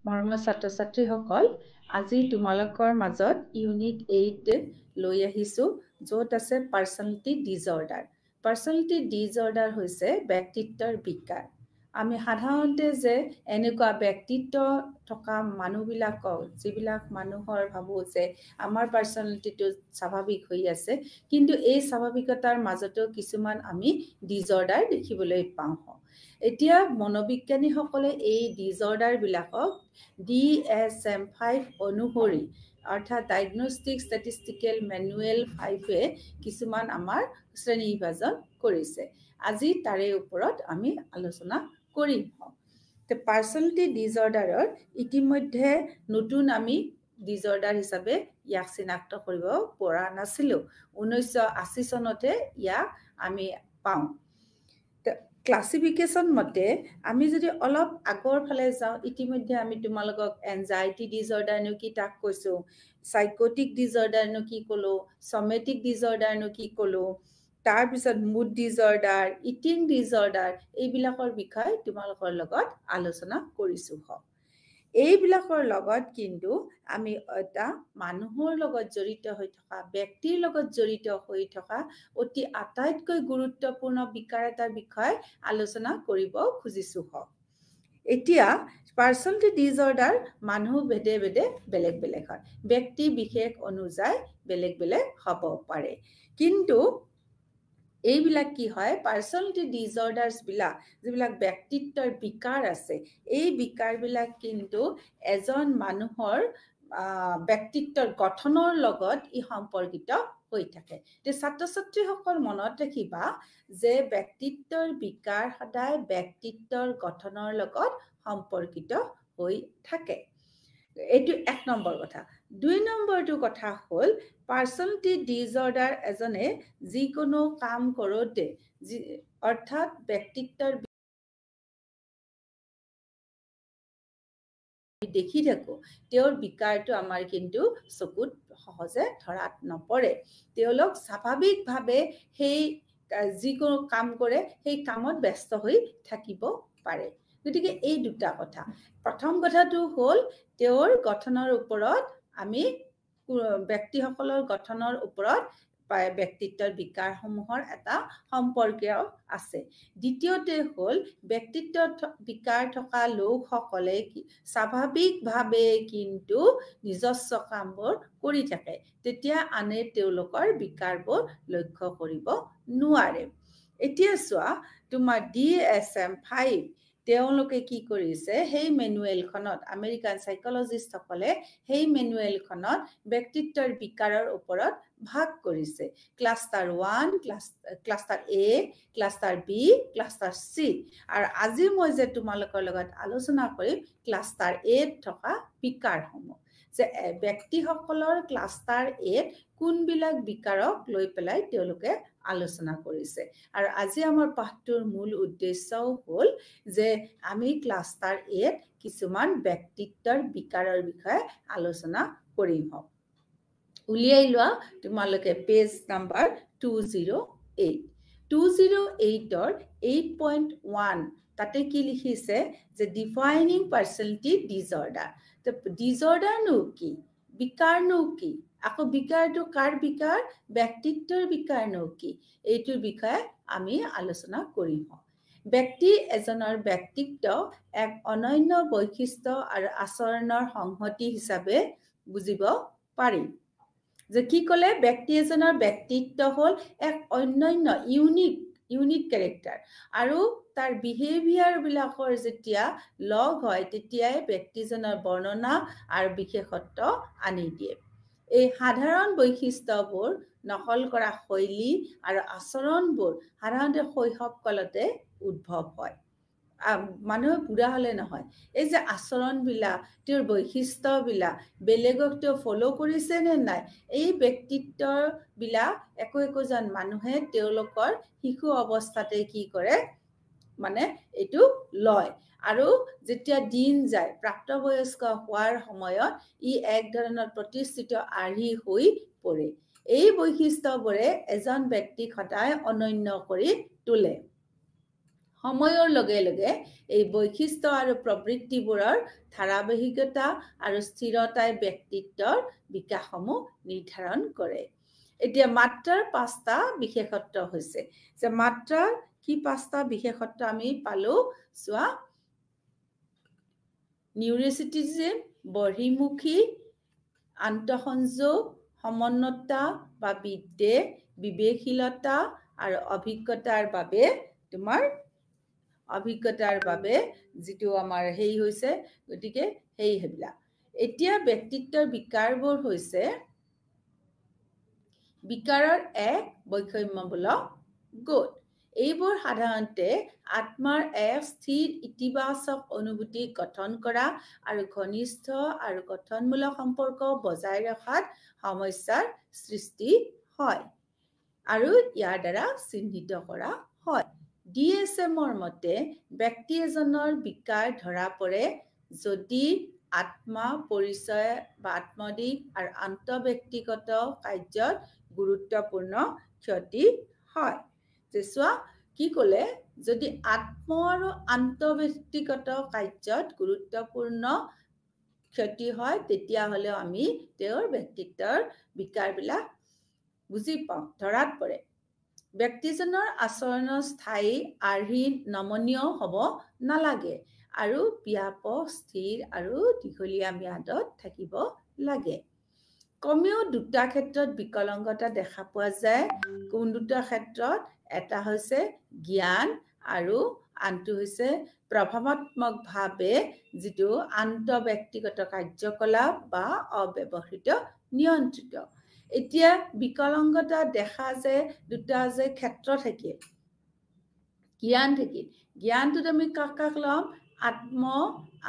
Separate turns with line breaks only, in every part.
মৰমৰ ছাত্ৰ-ছাত্ৰীসকল, আজি তোমালোকৰ মাজত ইউনিট 8 লৈ আহিছো, য'ত আছে পাৰ্চনেলিটি ডিজঅৰ্ডাৰ। পাৰ্চনেলিটি ডিজঅৰ্ডাৰ হৈছে ব্যক্তিত্বৰ বিকাৰ। আমি সাধাৰণতে যে এনেকুৱা ব্যক্তিত্ব থকা মানুহবিলাকক, যিবিলাক মানুহৰ ভাবোঁ যে আমাৰ পাৰ্চনেলিটিটো স্বাভাৱিক হৈ আছে, কিন্তু এই স্বাভাৱিকতাৰ মাজতো কিছুমান আমি ডিজঅৰ্ডাৰ দেখিবলৈ পাওঁ। এতিয়া মনোবিজ্ঞানীসকলে এই ডিজঅৰ্ডাৰবিলাকক DSM-5 অনুসৰি, অৰ্থাৎ ডায়েগনষ্টিক ষ্টেটিষ্টিকেল মেনুৱেল 5-এ কিছুমান আমাৰ শ্ৰেণীবিভাজন কৰিছে। আজি তাৰে ওপৰত আমি আলোচনা কৰিম। পাৰ্চনেলিটি ডিজঅৰ্ডাৰৰ ইতিমধ্যে নতুন আমি ডিজঅৰ্ডাৰ হিচাপে ইয়াক চিনাক্ত কৰিব পৰা নাছিলোঁ। 1980 চনতে ইয়াক আমি পাওঁ। ক্লাছিফিকেশ্যন মতে আমি যদি অলপ আগৰ ফালে যাওঁ, ইতিমধ্যে আমি তোমালোকক এনজাইটি ডিজঅৰ্ডাৰনো কি তাক কৈছোঁ, সাইকোটিক ডিজঅৰ্ডাৰনো কি ক'লো, সমেটিক ডিজঅৰ্ডাৰনো কি ক'লো, তাৰপিছত মুড ডিজঅৰ্ডাৰ, ইটিং ডিজঅৰ্ডাৰ, এইবিলাকৰ বিষয়ে তোমালোকৰ লগত আলোচনা কৰিছোঁ। এইবিলাকৰ লগত কিন্তু আমি এটা মানুহৰ লগত জড়িত হৈ থকা, ব্যক্তিৰ লগত জড়িত হৈ থকা অতি আটাইতকৈ গুৰুত্বপূৰ্ণ বিকাৰ এটাৰ বিষয়ে আলোচনা কৰিব খুজিছোঁ। এতিয়া পাৰ্চনেলিটি ডিজঅৰ্ডাৰ মানুহ ভেদে ভেদে বেলেগ বেলেগ হয়, ব্যক্তি বিশেষ অনুযায়ী বেলেগ বেলেগ হ'ব পাৰে। কিন্তু এইবিলাক কি হয়, পাৰ্চনেলিটি ডিজঅৰ্ডাৰ্ছবিলাক যিবিলাক ব্যক্তিত্বৰ বিকাৰ আছে, এই বিকাৰবিলাক কিন্তু এজন মানুহৰ ব্যক্তিত্বৰ গঠনৰ লগত ই সম্পৰ্কিত হৈ থাকে। ছাত্ৰ ছাত্ৰীসকল মনত ৰাখিবা যে ব্যক্তিত্বৰ বিকাৰ সদায় ব্যক্তিত্বৰ গঠনৰ লগত সম্পৰ্কিত হৈ থাকে। এইটো 1 নম্বৰ কথা। 2 নম্বৰটো কথা হ'ল, পাৰ্চনেলিটি ডিজঅৰ্ডাৰ এজনে যিকোনো কাম কৰোঁতে, অৰ্থাৎ ব্যক্তিত্বৰ দেখি থাকোঁ, তেওঁৰ বিকাৰটো আমাৰ কিন্তু চকুত সহজে ধৰাত নপৰে। তেওঁলোক স্বাভাৱিকভাৱে সেই যিকোনো কাম কৰে, সেই কামত ব্যস্ত হৈ থাকিব পাৰে। গতিকে এই দুটা কথা। প্ৰথম কথাটো হ'ল, তেওঁৰ গঠনৰ ওপৰত আমি ব্যক্তিসকলৰ গঠনৰ ওপৰত ব্যক্তিত্বৰ বিকাৰসমূহৰ এটা সম্পৰ্কীয় আছে। দ্বিতীয়তে হ'ল, ব্যক্তিত্বৰ বিকাৰ থকা লোকসকলে স্বাভাৱিকভাৱে কিন্তু নিজস্ব কামবোৰ কৰি থাকে, তেতিয়া আনে তেওঁলোকৰ বিকাৰবোৰ লক্ষ্য কৰিব নোৱাৰে। এতিয়া চোৱা, তোমাৰ DSM-5 তেওঁলোকে কি কৰিছে, সেই মেনুৱেলখনত, আমেৰিকান চাইকলজিষ্টসকলে সেই মেনুৱেলখনত ব্যক্তিত্বৰ বিকাৰৰ ওপৰত ভাগ কৰিছে। Cluster 1, cluster A, cluster B, cluster C। আৰু আজি মই যে তোমালোকৰ লগত আলোচনা কৰিম ক্লাষ্টাৰ A-ত থকা বিকাৰসমূহ, যে ব্যক্তিসকলৰ ক্লাষ্টাৰ A-ত কোনবিলাক বিকাৰক লৈ পেলাই তেওঁলোকে আলোচনা কৰিছে। আৰু আজি আমাৰ পাঠটোৰ মূল উদ্দেশ্যও হ'ল যে আমি ক্লাষ্টাৰ A-ত কিছুমান ব্যক্তিত্বৰ বিকাৰৰ বিষয়ে আলোচনা কৰিম। উলিয়াই লোৱা তোমালোকে পেজ নাম্বাৰ 208। 208-ৰ 8.1 তাতে কি লিখিছে, যে ডিফাইনিং পাৰ্চনেলিটি ডিজঅৰ্ডাৰ। ডিজঅৰ্ডাৰনো কি, বিকাৰনো কি, আকৌ বিকাৰটো কাৰ বিকাৰ, ব্যক্তিত্বৰ বিকাৰনো কি, এইটোৰ বিষয়ে আমি আলোচনা কৰিম। ব্যক্তি এজনৰ ব্যক্তিত্ব এক অনন্য বৈশিষ্ট্য আৰু আচৰণৰ সংহতি হিচাপে বুজিব পাৰি। যে কি ক'লে, ব্যক্তি এজনৰ ব্যক্তিত্ব হ'ল এক অনন্য ইউনিক কেৰেক্টাৰ, আৰু তাৰ বিহেভিয়াৰবিলাকৰ যেতিয়া লগ হয়, তেতিয়াই ব্যক্তিজনৰ বৰ্ণনা আৰু বিশেষত্ব আনি দিয়ে। এই সাধাৰণ বৈশিষ্ট্যবোৰ নকল কৰা শৈলী আৰু আচৰণবোৰ সাধাৰণতে শৈশৱকালতে উদ্ভৱ হয়। মানুহে বুঢ়া হ'লে নহয়, এই যে আচৰণবিলাক, তেওঁৰ বৈশিষ্ট্যবিলাক বেলেগক তেওঁ ফ'ল' কৰিছে নে নাই, এই ব্যক্তিত্ববিলাক একোজন মানুহে তেওঁলোকৰ শিশু অৱস্থাতে কি কৰে, মানে এইটো লয়। আৰু যেতিয়া দিন যায়, প্ৰাপ্তবয়স্ক হোৱাৰ সময়ত ই এক ধৰণৰ প্ৰতিষ্ঠিত আৰ্হি হৈ পৰে। এই বৈশিষ্ট্যবোৰে এজন ব্যক্তিক সদায় অনন্য কৰি তোলে। সময়ৰ লগে লগে এই বৈশিষ্ট্য আৰু প্ৰবৃত্তিবোৰৰ ধাৰাবাহিকতা আৰু স্থিৰতাই ব্যক্তিত্বৰ বিকাশসমূহ নিৰ্ধাৰণ কৰে। এতিয়া মাত্ৰাৰ 5টা বিশেষত্ব হৈছে যে মাত্ৰাৰ কি 5টা বিশেষত্ব আমি পালো চোৱা নিউৰ'চিটিজিম বহিৰ্মুখী আন্তঃসংযোগ সমন্বতা বা বিদ্বেষ বিবেকশীলতা আৰু অভিজ্ঞতাৰ বাবে যিটো আমাৰ হেই হৈছে গতিকে সেইবিলাক এতিয়া ব্যক্তিত্বৰ বিকাৰবোৰ হৈছে বিকাৰৰ এক বৈষম্যমূলক গোট এইবোৰ সাধাৰণতে আত্মাৰ এক স্থিৰ ইতিবাচক অনুভূতি গঠন কৰা আৰু ঘনিষ্ঠ আৰু গঠনমূলক সম্পৰ্ক বজাই ৰখাত সমস্যাৰ সৃষ্টি হয় আৰু ইয়াৰ দ্বাৰা চিহ্নিত কৰা হয় DSMৰ মতে ব্যক্তি এজনৰ বিকাৰ ধৰা পৰে যদি আত্মা পৰিচয় বা আত্মদিক আৰু আন্তঃব্যক্তিগত কাৰ্যত গুৰুত্বপূৰ্ণ ক্ষতি হয় যে চোৱা কি ক'লে যদি আত্ম আৰু আন্তঃব্যক্তিগত কাৰ্যত গুৰুত্বপূৰ্ণ ক্ষতি হয় তেতিয়াহ'লে আমি তেওঁৰ ব্যক্তিত্বৰ বিকাৰবিলাক বুজি পাওঁ ধৰাত পৰে ব্যক্তিজনৰ আচৰণ স্থায়ী আৰ্হিত নমনীয় হ'ব নালাগে আৰু ব্যাপক স্থিৰ আৰু দীঘলীয়া ম্যাদত থাকিব লাগে কমেও দুটা ক্ষেত্ৰত বিকলাংগতা দেখা পোৱা যায় কোন দুটা ক্ষেত্ৰত এটা হৈছে জ্ঞান আৰু আনটো হৈছে প্ৰভাৱাত্মকভাৱে যিটো আন্তঃব্যক্তিগত কাৰ্যকলাপ বা অব্যৱহৃত নিয়ন্ত্ৰিত এতিয়া বিকলাংগতা দেখা যে দুটা যে ক্ষেত্ৰ থাকিল জ্ঞান থাকিল জ্ঞানটোত আমি কাক লম আত্ম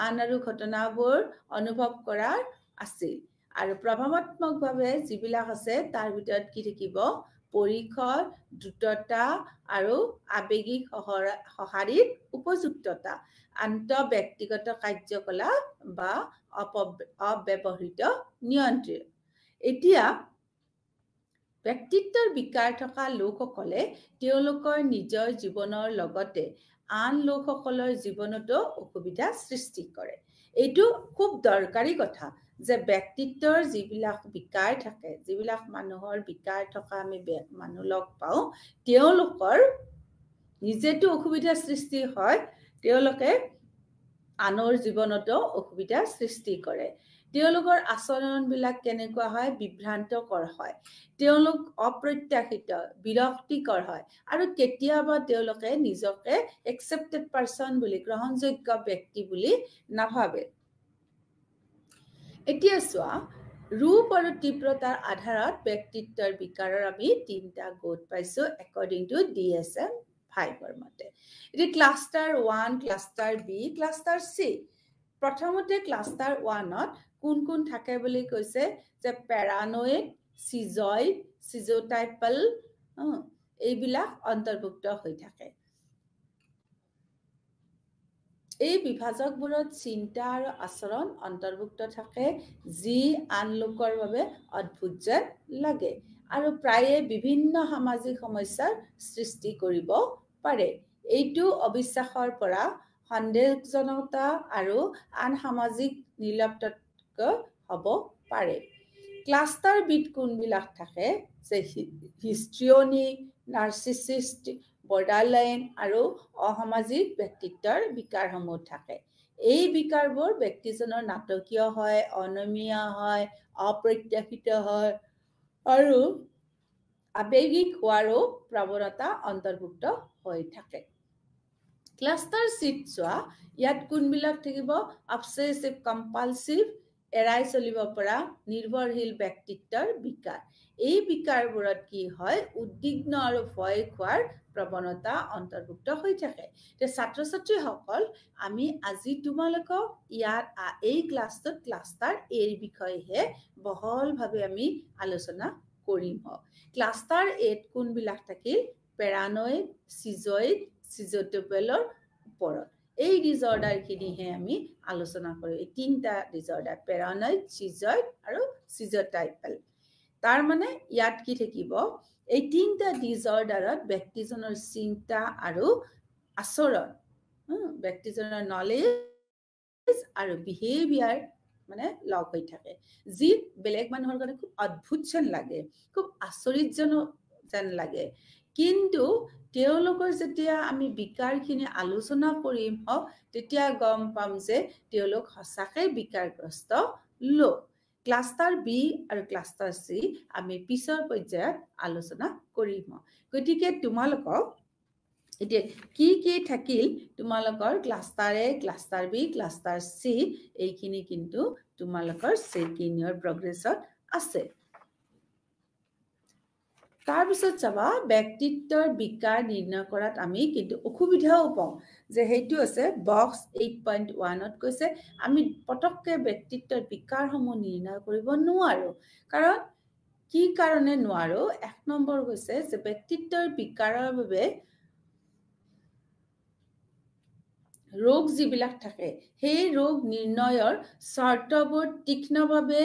আন আৰু ঘটনাবোৰ অনুভৱ কৰাৰ আছিল আৰু প্ৰভাৱাত্মকভাৱে যিবিলাক আছে তাৰ ভিতৰত কি থাকিব পৰীক্ষৰ দ্ৰুততা আৰু আবেগিক সঁহাৰিৰ উপযুক্ততা আন্তঃব্যক্তিগত কাৰ্যকলাপ বা অব্যৱহৃত নিয়ন্ত্ৰণ এতিয়া ব্যক্তিত্বৰ বিকাৰ থকা লোকসকলে তেওঁলোকৰ নিজৰ জীৱনৰ লগতে আন লোকসকলৰ জীৱনতো অসুবিধা সৃষ্টি কৰে এইটো খুব দৰকাৰী কথা যে ব্যক্তিত্বৰ যিবিলাক বিকাৰ থাকে যিবিলাক মানুহৰ বিকাৰ থকা আমি মানুহ লগ পাওঁ তেওঁলোকৰ নিজেতো অসুবিধা সৃষ্টি হয় তেওঁলোকে আনৰ জীৱনতো অসুবিধা সৃষ্টি কৰে তেওঁলোকৰ আচৰণবিলাক কেনেকুৱা হয় বিভ্ৰান্তকৰ হয় তেওঁলোক অপ্ৰত্যাশিত বিৰক্তিকৰ হয় আৰু কেতিয়াবা তেওঁলোকে নিজকে একচেপ্টেড পাৰ্সন বুলি গ্ৰহণযোগ্য ব্যক্তি বুলি নাভাবে এতিয়া চোৱা ৰূপ আৰু তীব্ৰতাৰ আধাৰত ব্যক্তিত্বৰ বিকাৰৰ আমি 3টা গোট পাইছো একৰ্ডিং টু DSM-5ৰ মতে এতিয়া cluster 1 cluster B cluster C প্ৰথমতে ক্লাষ্টাৰ 1ত কোন থাকে বুলি কৈছে যে প্যাৰানয়েড সিজয়েড সিজোটাইপল এইবিলাক অন্তৰ্ভুক্ত হৈ থাকে এই বিভাজকবোৰত চিন্তা আৰু আচৰণ অন্তৰ্ভুক্ত থাকে যি আন লোকৰ বাবে অদ্ভুত যেন লাগে আৰু প্ৰায়ে বিভিন্ন সামাজিক সমস্যাৰ সৃষ্টি কৰিব পাৰে এইটো অবিশ্বাসৰ পৰা সন্দেহজনকতা আৰু আন সামাজিক নিৰ্লিপ্ততা হ'ব পাৰে ক্লাষ্টাৰ বিট কোনবিলাক থাকে যে হিষ্ট্ৰিয়নিক নাৰ্চিসিষ্ট বৰ্ডাৰলাইন আৰু অসামাজিক ব্যক্তিত্বৰ বিকাৰসমূহ থাকে এই বিকাৰবোৰ ব্যক্তিজনৰ নাটকীয় হয় অনমীয়া হয় অপ্ৰত্যাশিত হয় আৰু আবেগিক হোৱাৰো প্ৰৱণতা অন্তৰ্ভুক্ত হৈ থাকে ক্লাষ্টাৰ চিট চোৱা ইয়াত কোনবিলাক থাকিব অবসেসিভ কম্পালসিভ এৰাই চলিব পৰা নিৰ্ভৰশীল ব্যক্তিত্বৰ বিকাৰ এই বিকাৰবোৰত কি হয় উদ্বিগ্ন আৰু ভয় খোৱাৰ প্ৰৱণতা অন্তৰ্ভুক্ত হৈ থাকে তে ছাত্ৰ ছাত্ৰীসকল আমি আজি তোমালোকক ইয়াত এই ক্লাছটোত ক্লাষ্টাৰ এৰ বিষয়েহে বহলভাৱে আমি আলোচনা কৰিম ক্লাষ্টাৰ এত কোনবিলাক থাকিল প্যাৰানয়েড সিজয়েড সিজোটাইপলৰ ওপৰত এই ডিজঅৰ্ডাৰখিনিহে আমি আলোচনা কৰোঁ এই 3টা ডিজঅৰ্ডাৰ প্যাৰানয়েড সিজয়েড আৰু সিজোটাইপল তাৰ মানে ইয়াত কি থাকিব এই 3টা ডিজঅৰ্ডাৰত ব্যক্তিজনৰ চিন্তা আৰু আচৰণ ব্যক্তিজনৰ নলেজ আৰু বিহেভিয়াৰ মানে লগ হৈ থাকে যি বেলেগ মানুহৰ কাৰণে খুব অদ্ভুত যেন লাগে খুব আচৰিতজনক যেন লাগে কিন্তু তেওঁলোকৰ যেতিয়া আমি বিকাৰখিনি আলোচনা কৰিম তেতিয়া গম পাম যে তেওঁলোক সঁচাকৈ বিকাৰগ্ৰস্ত লোক ক্লাষ্টাৰ বি আৰু ক্লাষ্টাৰ চি আমি পিছৰ পৰ্যায়ত আলোচনা কৰিম গতিকে তোমালোকক এতিয়া কি থাকিল তোমালোকৰ ক্লাষ্টাৰ এ ক্লাষ্টাৰ বি ক্লাষ্টাৰ চি এইখিনি কিন্তু তোমালোকৰ ছেকেণ্ড ইয়াৰ প্ৰগ্ৰেছত আছে তাৰপিছত চাবা ব্যক্তিত্বৰ বিকাৰ নিৰ্ণয় কৰাত আমি কিন্তু অসুবিধাও পাওঁ যে হেতু আছে বক্স 8.1ত কৈছে আমি পটককে ব্যক্তিত্বৰ বিকাৰসমূহ নিৰ্ণয় কৰিব নোৱাৰো কাৰণ কি কাৰণে নোৱাৰো এক নম্বৰ কৈছে যে ব্যক্তিত্বৰ বিকাৰৰ বাবে ৰোগ যিবিলাক থাকে সেই ৰোগ নিৰ্ণয়ৰ চৰ্তবোৰ তীক্ষ্ণভাৱে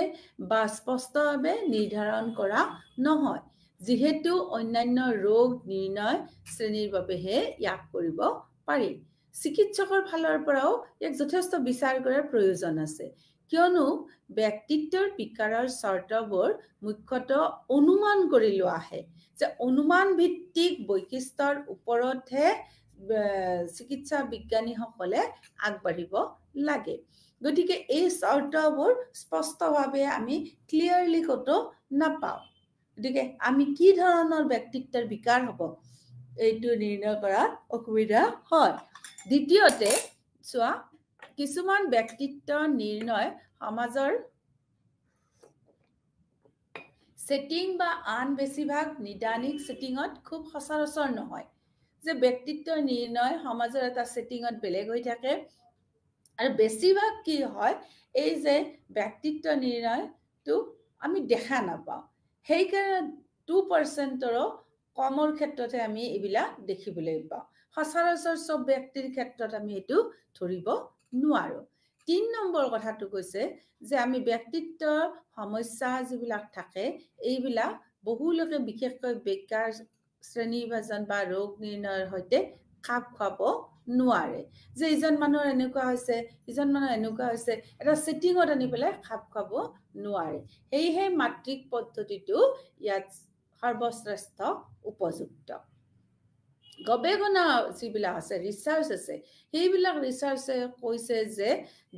বা স্পষ্টভাৱে নিৰ্ধাৰণ কৰা নহয় যিহেতু অন্যান্য ৰোগ নিৰ্ণয় শ্ৰেণীৰ বাবেহে ইয়াক কৰিব পাৰি চিকিৎসকৰ ফালৰ পৰাও ইয়াক যথেষ্ট বিচাৰ কৰাৰ প্ৰয়োজন আছে কিয়নো ব্যক্তিত্বৰ বিকাৰৰ চৰ্তবোৰ মুখ্যতঃ অনুমান কৰি লোৱা আহে যে অনুমান ভিত্তিক বৈশিষ্ট্যৰ ওপৰতহে চিকিৎসা বিজ্ঞানীসকলে আগবাঢ়িব লাগে গতিকে এই চৰ্তবোৰ স্পষ্টভাৱে আমি ক্লিয়াৰলি কতো নাপাওঁ গতিকে আমি কি ধৰণৰ ব্যক্তিত্বৰ বিকাৰ হ'ব এইটো নিৰ্ণয় কৰাত অসুবিধা হয় দ্বিতীয়তে চোৱা কিছুমান ব্যক্তিত্ব নিৰ্ণয় সমাজৰ সেটিং বা আন বেছিভাগ নিদানিক সেটিঙত খুব সচৰাচৰ নহয় যে ব্যক্তিত্বৰ নিৰ্ণয় সমাজৰ এটা সেটিঙত বেলেগ হৈ থাকে আৰু বেছিভাগ কি হয় এই যে ব্যক্তিত্ব নিৰ্ণয়টো আমি দেখা নাপাওঁ সেইকাৰণে 2%ৰো কমৰ ক্ষেত্ৰতে আমি এইবিলাক দেখিবলৈ পাওঁ সচৰাচৰ সব ব্যক্তিৰ ক্ষেত্ৰত আমি এইটো ধৰিব নোৱাৰো 3 নম্বৰ কথাটো কৈছে যে আমি ব্যক্তিত্বৰ সমস্যা যিবিলাক থাকে এইবিলাক বহু লোকে বিশেষকৈ বেকাৰ শ্ৰেণীবিভাজন বা ৰোগ নিৰ্ণয়ৰ সৈতে খাপ খাব নোৱাৰে যে ইজন মানুহৰ এনেকুৱা হৈছে ইজন মানুহৰ এনেকুৱা হৈছে এটা সেটিঙত আনি পেলাই খাপ খাব নোৱাৰে সেয়েহে মাত্ৰিক পদ্ধতিটো ইয়াত সৰ্বশ্ৰেষ্ঠ উপযুক্ত গৱেষণা যিবিলাক আছে ৰিচাৰ্চ আছে সেইবিলাক ৰিচাৰ্চে কৈছে যে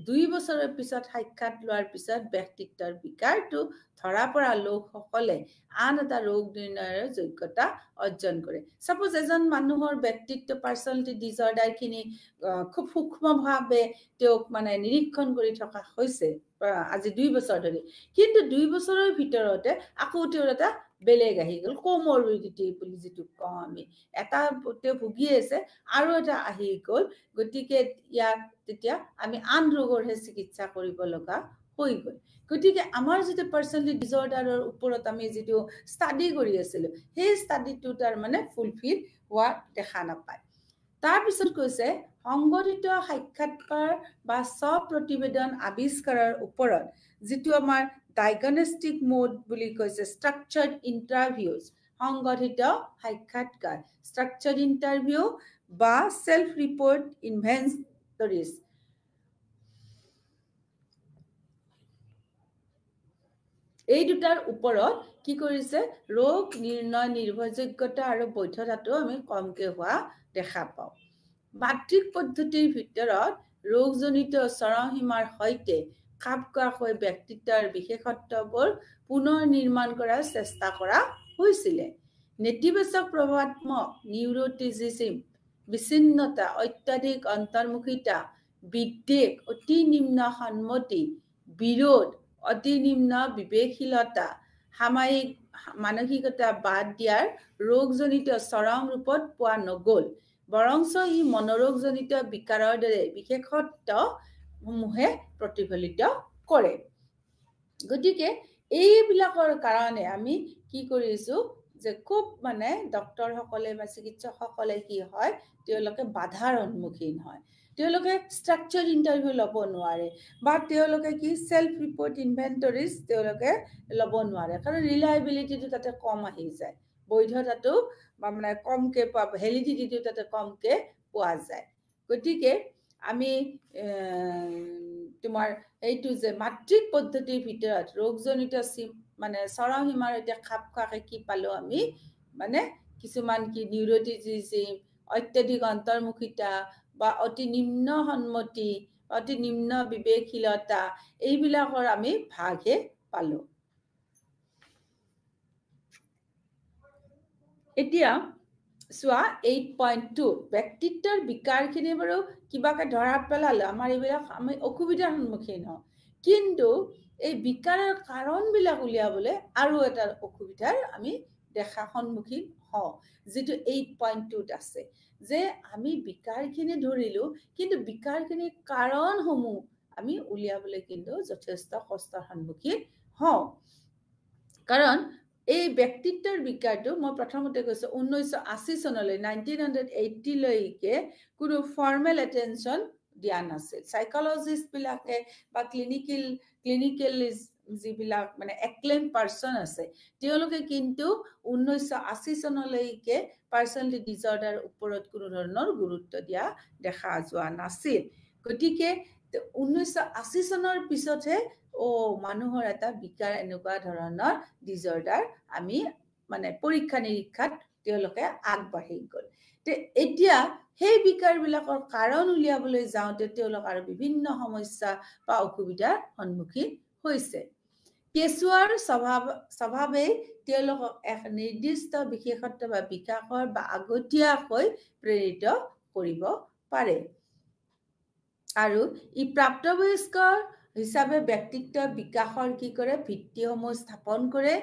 2 বছৰৰ পিছত সাক্ষাৎ লোৱাৰ পিছত ব্যক্তিত্বৰ বিকাৰটো ধৰা পৰা লোকসকলে আন এটা ৰোগ নিৰ্ণয়ৰ যোগ্যতা অৰ্জন কৰে সাপোজ এজন মানুহৰ ব্যক্তিত্ব পাৰ্সনালিটি ডিসঅৰ্ডাৰ খিনি খুব সূক্ষ্মভাৱে তেওঁক মানে নিৰীক্ষণ কৰি থকা হৈছে আজি 2 বছৰ ধৰি কিন্তু 2 বছৰৰ ভিতৰতে আকৌ তেওঁৰ এটা বেলেগ আহি গ'ল কোমৰবিডিটি বুলি যিটো কওঁ আমি এটা তেওঁ ভুগি আছে আৰু এটা আহি গ'ল গতিকে ইয়াক তেতিয়া আমি আন ৰোগৰহে চিকিৎসা কৰিব লগা হৈ গ'ল গতিকে আমাৰ যিটো পাৰ্সনালিটি ডিসঅৰ্ডাৰৰ ওপৰত আমি যিটো ষ্টাডি কৰি আছিলো সেই ষ্টাডিটো তাৰ মানে ফুলফিল হোৱা দেখা নাপায় তাৰপিছত কৈছে সংগঠিত সাক্ষাৎকাৰ বা প্ৰতিবেদন আৱিষ্কাৰৰ ওপৰত যিটো আমাৰ ডায়াগনস্টিক মোড বুলি কৈছে স্ট্ৰাকচাৰ্ড ইন্টাৰভিউজ সংগঠিত সাক্ষাৎকাৰ স্ট্ৰাকচাৰ্ড ইন্টাৰভিউ বা সেলফ ৰিপোৰ্ট ইনভেন্টৰিজ এই দুটাৰ ওপৰত কি কৰিছে ৰোগ নিৰ্ণয় নিৰ্ভৰযোগ্যতা আৰু বৈধতাটো আমি কমকে হোৱা দেখা পাওঁ মাত্ৰিক পদ্ধতিৰ ভিতৰত ৰোগজনিত চৰমসীমাৰ সৈতে খাপ খোৱাকৈ ব্যক্তিত্বৰ বিশেষত্ববোৰ পুনৰ নিৰ্মাণ কৰাৰ চেষ্টা কৰা হৈছিল নেতিবাচক প্ৰভাৱাত্মক নিউৰোটিজিজম বিচ্ছিন্নতা অত্যাধিক অন্তৰ্মুখিতা বিদ্বেগ অতি নিম্ন সন্মতি বিৰোধ অতি নিম্ন বিবেকশীলতা সামায়িক মানসিকতা বাদ দিয়াৰ ৰোগজনিত চৰম ৰূপত পোৱা নগ'ল বৰংচ ই মনোৰোগজনিত বিকাৰৰ দৰে বিশেষত্বসমূহে প্ৰতিফলিত কৰে গতিকে এইবিলাকৰ কাৰণে আমি কি কৰিছো যে খুব মানে ডক্টৰসকলে বা চিকিৎসকসকলে কি হয় তেওঁলোকে বাধাৰ সন্মুখীন হয় তেওঁলোকে স্ট্ৰাকচাৰ্ড ইন্টাৰভিউ ল'ব নোৱাৰে বা তেওঁলোকে কি সেলফ ৰিপোৰ্ট ইনভেন্টৰিজ তেওঁলোকে ল'ব নোৱাৰে কাৰণ ৰিলায়েবিলিটিটো তাতে কম আহি যায় বৈধতাটো বা মানে কমকে ভ্যালিডিটিটো তাতে কমকে পোৱা যায় গতিকে আমি তোমাৰ এইটো যে মাতৃক পদ্ধতিৰ ভিতৰত ৰোগজনিত মানে চৰম সীমাৰ এতিয়া খাপ খোৱাকে কি পালো আমি মানে কিছুমান কি নিউৰোটিজিম অত্যাধিক অন্তৰ্মুখিতা বা অতি নিম্ন সন্মতি অতি নিম্ন বিবেকশীলতা এইবিলাকৰ আমি ভাগহে পালো এতিয়া চোৱা 8.2 ব্যক্তিত্বৰ বিকাৰখিনি বাৰু কিবাকে ধৰা পেলালো আমাৰ এইবিলাক আমি অসুবিধাৰ সন্মুখীন হওঁ কিন্তু এই বিকাৰৰ কাৰণবিলাক উলিয়াবলৈ আৰু এটা অসুবিধাৰ আমি দেখা সন্মুখীন হওঁ যেটো 8.2 আছে যে আমি বিকাৰখিনি ধৰিলো কিন্তু বিকাৰখিনিৰ কাৰণসমূহ আমি উলিয়াবলৈ কিন্তু যথেষ্ট কষ্টৰ সন্মুখীন হওঁ কাৰণ এই ব্যক্তিত্বৰ বিকাৰটো মই প্ৰথমতে কৈছো 1980 চনলৈ 1980 লৈকে কোনো ফৰ্মেল এটেনশন দিয়া নাছিল সাইকোলজিষ্ট বিলাকে বা ক্লিনিক্যাল যিবিলাক মানে এক্লেম পাৰ্সন আছে তেওঁলোকে কিন্তু 1980 চনলৈকে পাৰ্সনালিটি ডিসঅৰ্ডাৰ ওপৰত কোনো ধৰণৰ গুৰুত্ব দিয়া দেখা যোৱা নাছিল গতিকে 1980 চনৰ পিছতহে মানুহৰ এটা বিকাৰ এনেকুৱা ধৰণৰ ডিসঅৰ্ডাৰ আমি মানে পৰীক্ষা নিৰীক্ষাত তেওঁলোকে আগবাঢ়ি গ'ল তে এতিয়া সেই বিকাৰবিলাকৰ কাৰণ উলিয়াবলৈ যাওঁতে তেওঁলোক আৰু বিভিন্ন সমস্যা বা অসুবিধাৰ সন্মুখীন হৈছে কেঁচুৱাৰ স্বভাৱে তেওঁলোকক এক নিৰ্দিষ্ট বিশেষত্ব বা বিকাশৰ বা আগতীয়াকৈ প্ৰেৰিত কৰিব পাৰে আৰু ই প্ৰাপ্তবয়স্ক হিচাপে ব্যক্তিত্ব বিকাশৰ কি কৰে ভিত্তিসমূহ স্থাপন কৰে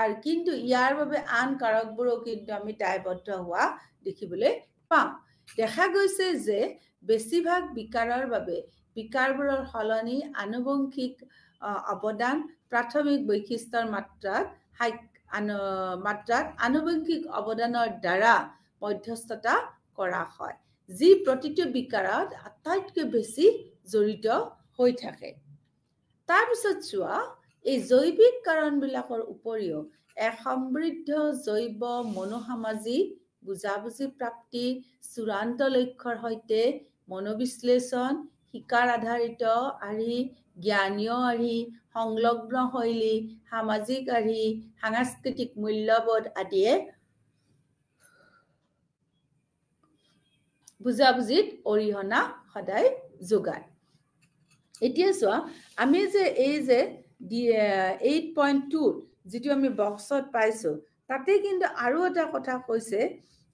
আৰু কিন্তু ইয়াৰ বাবে আন কাৰকবোৰো কিন্তু আমি দায়বদ্ধ হোৱা দেখিবলৈ পাওঁ দেখা গৈছে যে বেছিভাগ বিকাৰৰ বাবে বিকাৰবোৰৰ সলনি আনুবংশিক অৱদান প্ৰাথমিক বৈশিষ্ট্যৰ মাত্ৰাত আনুবংশিক অৱদানৰ দ্বাৰা মধ্যস্থতা কৰা হয় যি প্ৰতিটো বিকাৰত আটাইতকৈ বেছি জড়িত হৈ থাকে তাৰ পিছত চোৱা এই জৈৱিক কাৰণবিলাকৰ উপৰিও এক সমৃদ্ধ জৈৱ মনোসামাজিক বুজাবুজি প্ৰাপ্তি চূড়ান্ত লক্ষ্যৰ সৈতে মনোবিশ্লেষণ শিকাৰ আধাৰিত আৰ্হি জ্ঞানীয় আৰ্হি সংলগ্ন শৈলী সামাজিক আৰ্হি সাংস্কৃতিক মূল্যবোধ আদিয়ে বুজাবুজিত অৰিহণা সদায় যোগায় এতিয়া চোৱা আমি যে এই যে 8.2 যেটো আমি বক্সত পাইছো তাতে কিন্তু আৰু এটা কথা কৈছে